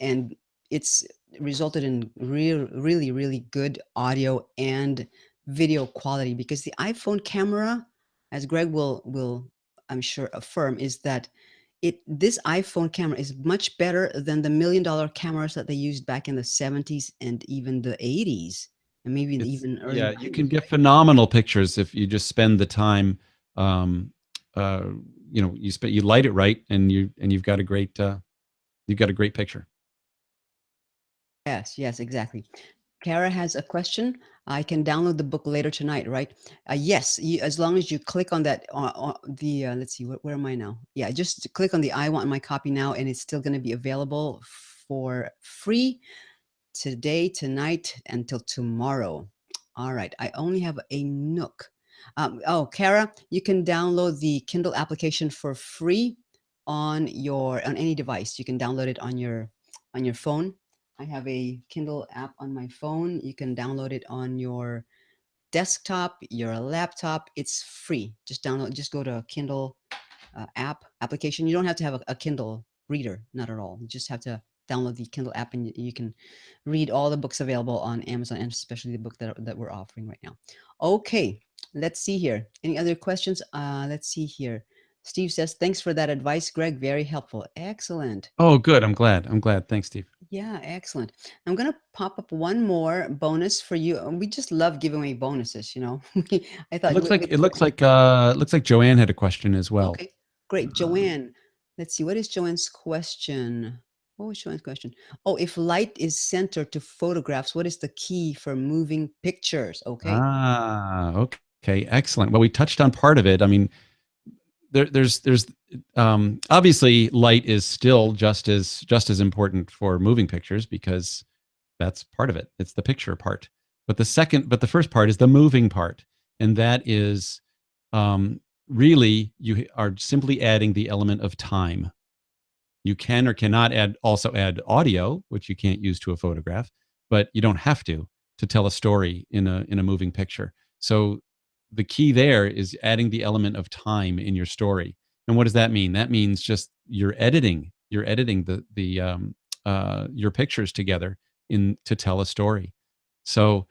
it's resulted in really good audio and video quality, because the iPhone camera, as Greg will I'm sure affirm, is that this iPhone camera is much better than the $1 million cameras that they used back in the 70s and even the 80s, and maybe even early Yeah, you can 90s, get right? phenomenal pictures if you just spend the time. Um, you light it right, and you've got a great picture. Yes, exactly. Kara has a question. I can download the book later tonight, right? Yes, as long as you click on that, let's see, where am I now? Yeah, just click on the I want my copy now, and it's still going to be available for free today, tonight, until tomorrow. All right, I only have a Nook. Kara, you can download the Kindle application for free on any device. You can download it on your phone. I have a Kindle app on my phone. You can download it on your desktop, your laptop. It's free. Just download. Just go to Kindle application. You don't have to have a Kindle reader, not at all. You just have to download the Kindle app, and you can read all the books available on Amazon, and especially the book that we're offering right now. Okay, let's see here. Any other questions? Let's see here. Steve says, thanks for that advice, Greg. Very helpful. Excellent. Oh, good. I'm glad. Thanks, Steve. Yeah, excellent. I'm gonna pop up one more bonus for you. We just love giving away bonuses, you know. I It thought looks like it looks like it looks like Joanne had a question as well. okay, great. Um, Joanne, let's see. What is Joanne's question? What was Joanne's question? Oh, if light is centered to photographs, what is the key for moving pictures? Okay. okay, excellent. Well, we touched on part of it. I mean, there's obviously light is still just as important for moving pictures because that's part of it. It's the picture part. But the first part is the moving part, and that is really you are simply adding the element of time. You can or cannot add audio, which you can't use to a photograph, but you don't have to tell a story in a moving picture. So the key there is adding the element of time in your story. And what does that mean? That means just you're editing your pictures together in to tell a story. So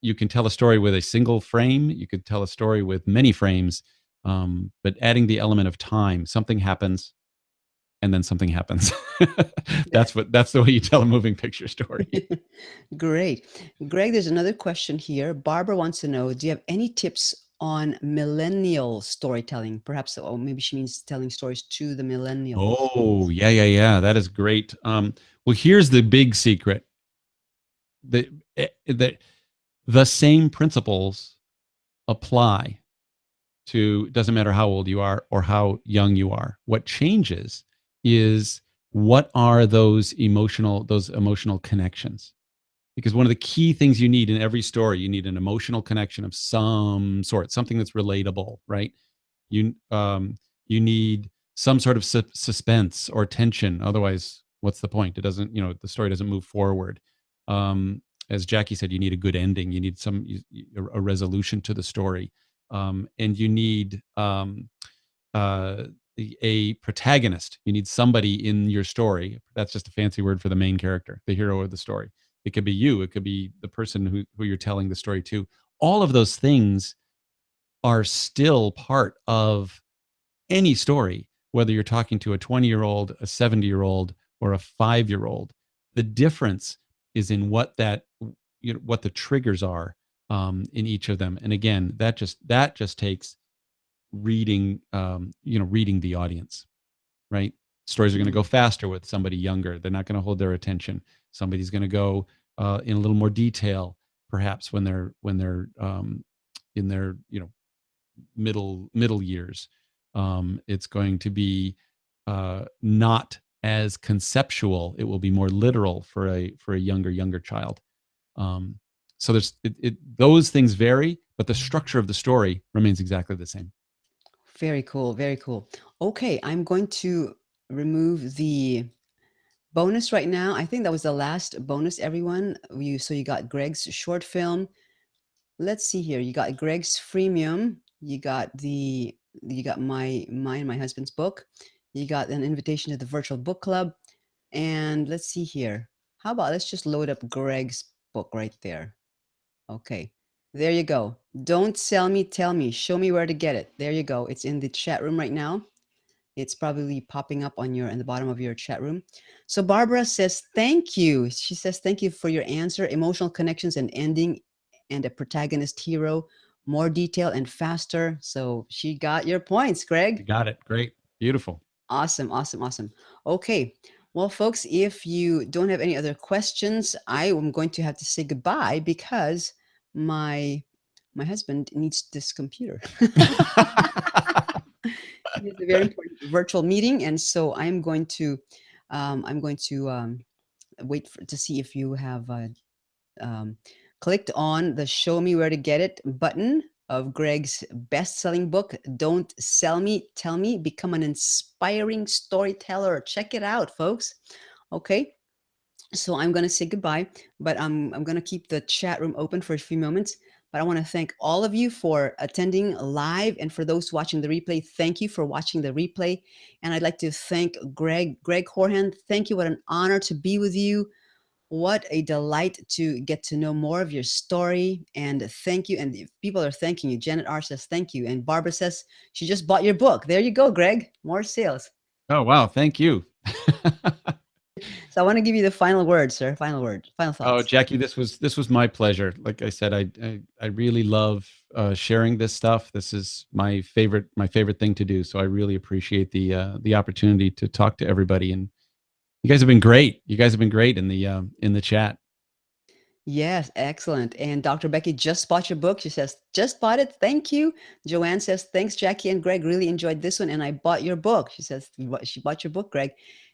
you can tell a story with a single frame, you could tell a story with many frames, but adding the element of time, something happens and then something happens. That's the way you tell a moving picture story. Great. Greg, there's another question here. Barbara wants to know, do you have any tips on millennial storytelling? Perhaps, or maybe she means telling stories to the millennials. Oh, yeah. That is great. Well, here's the big secret. The, the, the same principles apply to, it doesn't matter how old you are or how young you are. What changes is what are those emotional connections, because one of the key things you need in every story, you need an emotional connection of some sort, something that's relatable, right? You need some sort of suspense or tension. Otherwise, what's the point? It doesn't, the story doesn't move forward. As Jackie said, you need a good ending. You need a resolution to the story, and you need uh, a protagonist. You need somebody in your story. That's just a fancy word for the main character, the hero of the story. It could be you. It could be the person who you're telling the story to. All of those things are still part of any story, whether you're talking to a 20-year-old, a 70-year-old, or a 5-year-old. The difference is in what the triggers are in each of them. And again, that just takes reading the audience, right? Stories are going to go faster with somebody younger. They're not going to hold their attention. Somebody's going to go in a little more detail, perhaps when they're in their middle years. It's going to be not as conceptual. It will be more literal for a younger child. So those things vary, but the structure of the story remains exactly the same. Very cool. Very cool. Okay, I'm going to remove the bonus right now. I think that was the last bonus, everyone. So you got Greg's short film. Let's see here. You got Greg's freemium. You got my husband's book. You got an invitation to the virtual book club. And let's see here. How about let's just load up Greg's book right there. Okay. There you go. Don't sell me, tell me. Show me where to get it. There you go. It's in the chat room right now. It's probably popping up in the bottom of your chat room. So Barbara says, thank you. She says, thank you for your answer. Emotional connections and ending and a protagonist hero, more detail and faster. So she got your points, You Greg. got it. Great. Beautiful. Awesome, awesome, awesome. Okay. Well, folks, if you don't have any other questions, I am going to have to say goodbye because my my husband needs this computer. It is a very important virtual meeting, and so I'm going to wait to see if you have um, clicked on the "Show Me Where to Get It" button of Greg's best-selling book. Don't sell me, tell me. Become an inspiring storyteller. Check it out, folks. Okay. So I'm going to say goodbye, but I'm going to keep the chat room open for a few moments. But I want to thank all of you for attending live, and for those watching the replay, thank you for watching the replay. And I'd like to thank Greg Koorhan. Thank you. What an honor to be with you. What a delight to get to know more of your story. And thank you. And if people are thanking you. Janet R says thank you, and Barbara says she just bought your book. There you go, Greg. More sales. Oh, wow. Thank you. So I want to give you the final word, sir. Final word. Final Oh, thoughts. Jackie, this was my pleasure. Like I said, I really love sharing this stuff. This is my favorite thing to do. So I really appreciate the opportunity to talk to everybody. And you guys have been great. You guys have been great in the chat. Yes, excellent. And Dr. Becky just bought your book. She says, just bought it. Thank you. Joanne says, thanks, Jackie and Greg. Really enjoyed this one. And I bought your book. She says, she bought your book, Greg.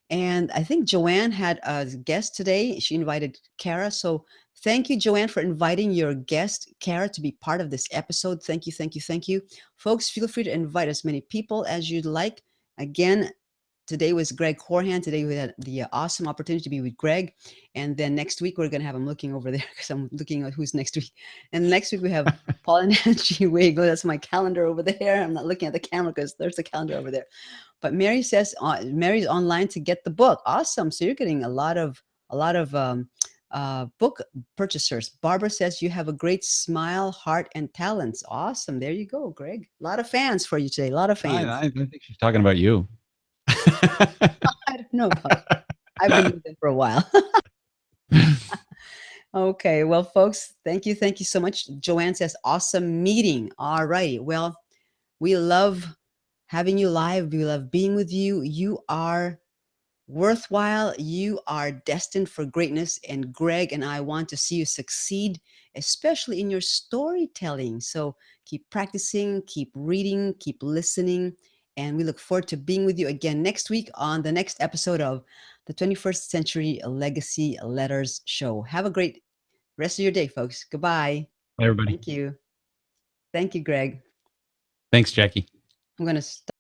And I think Joanne had a guest today. She invited Kara. So thank you, Joanne, for inviting your guest, Kara, to be part of this episode. Thank you, thank you, thank you. Folks, feel free to invite as many people as you'd like. Again, today was Greg Koorhan. Today we had the awesome opportunity to be with Greg. And then next week, we're going to have, I'm looking over there because I'm looking at who's next week. And next week, we have Paul and Angie Wiggle. That's my calendar over there. I'm not looking at the camera because there's a calendar over there. But Mary says, Mary's online to get the book. Awesome. So you're getting a lot of book purchasers. Barbara says you have a great smile, heart, and talents. Awesome. There you go, Greg. A lot of fans for you today. A lot of fans. I think she's talking about you. I don't know about it. I've been with them for a while. Okay. Well, folks, thank you. Thank you so much. Joanne says, awesome meeting. All righty. Well, we love having you live. We love being with you. You are worthwhile. You are destined for greatness, and Greg and I want to see you succeed, especially in your storytelling. So keep practicing, keep reading, keep listening, and we look forward to being with you again next week on the next episode of the 21st Century Legacy Letters Show. Have a great rest of your day, folks. Goodbye. Bye, everybody. Thank you. Thank you, Greg. Thanks, Jackie. I'm going to stop.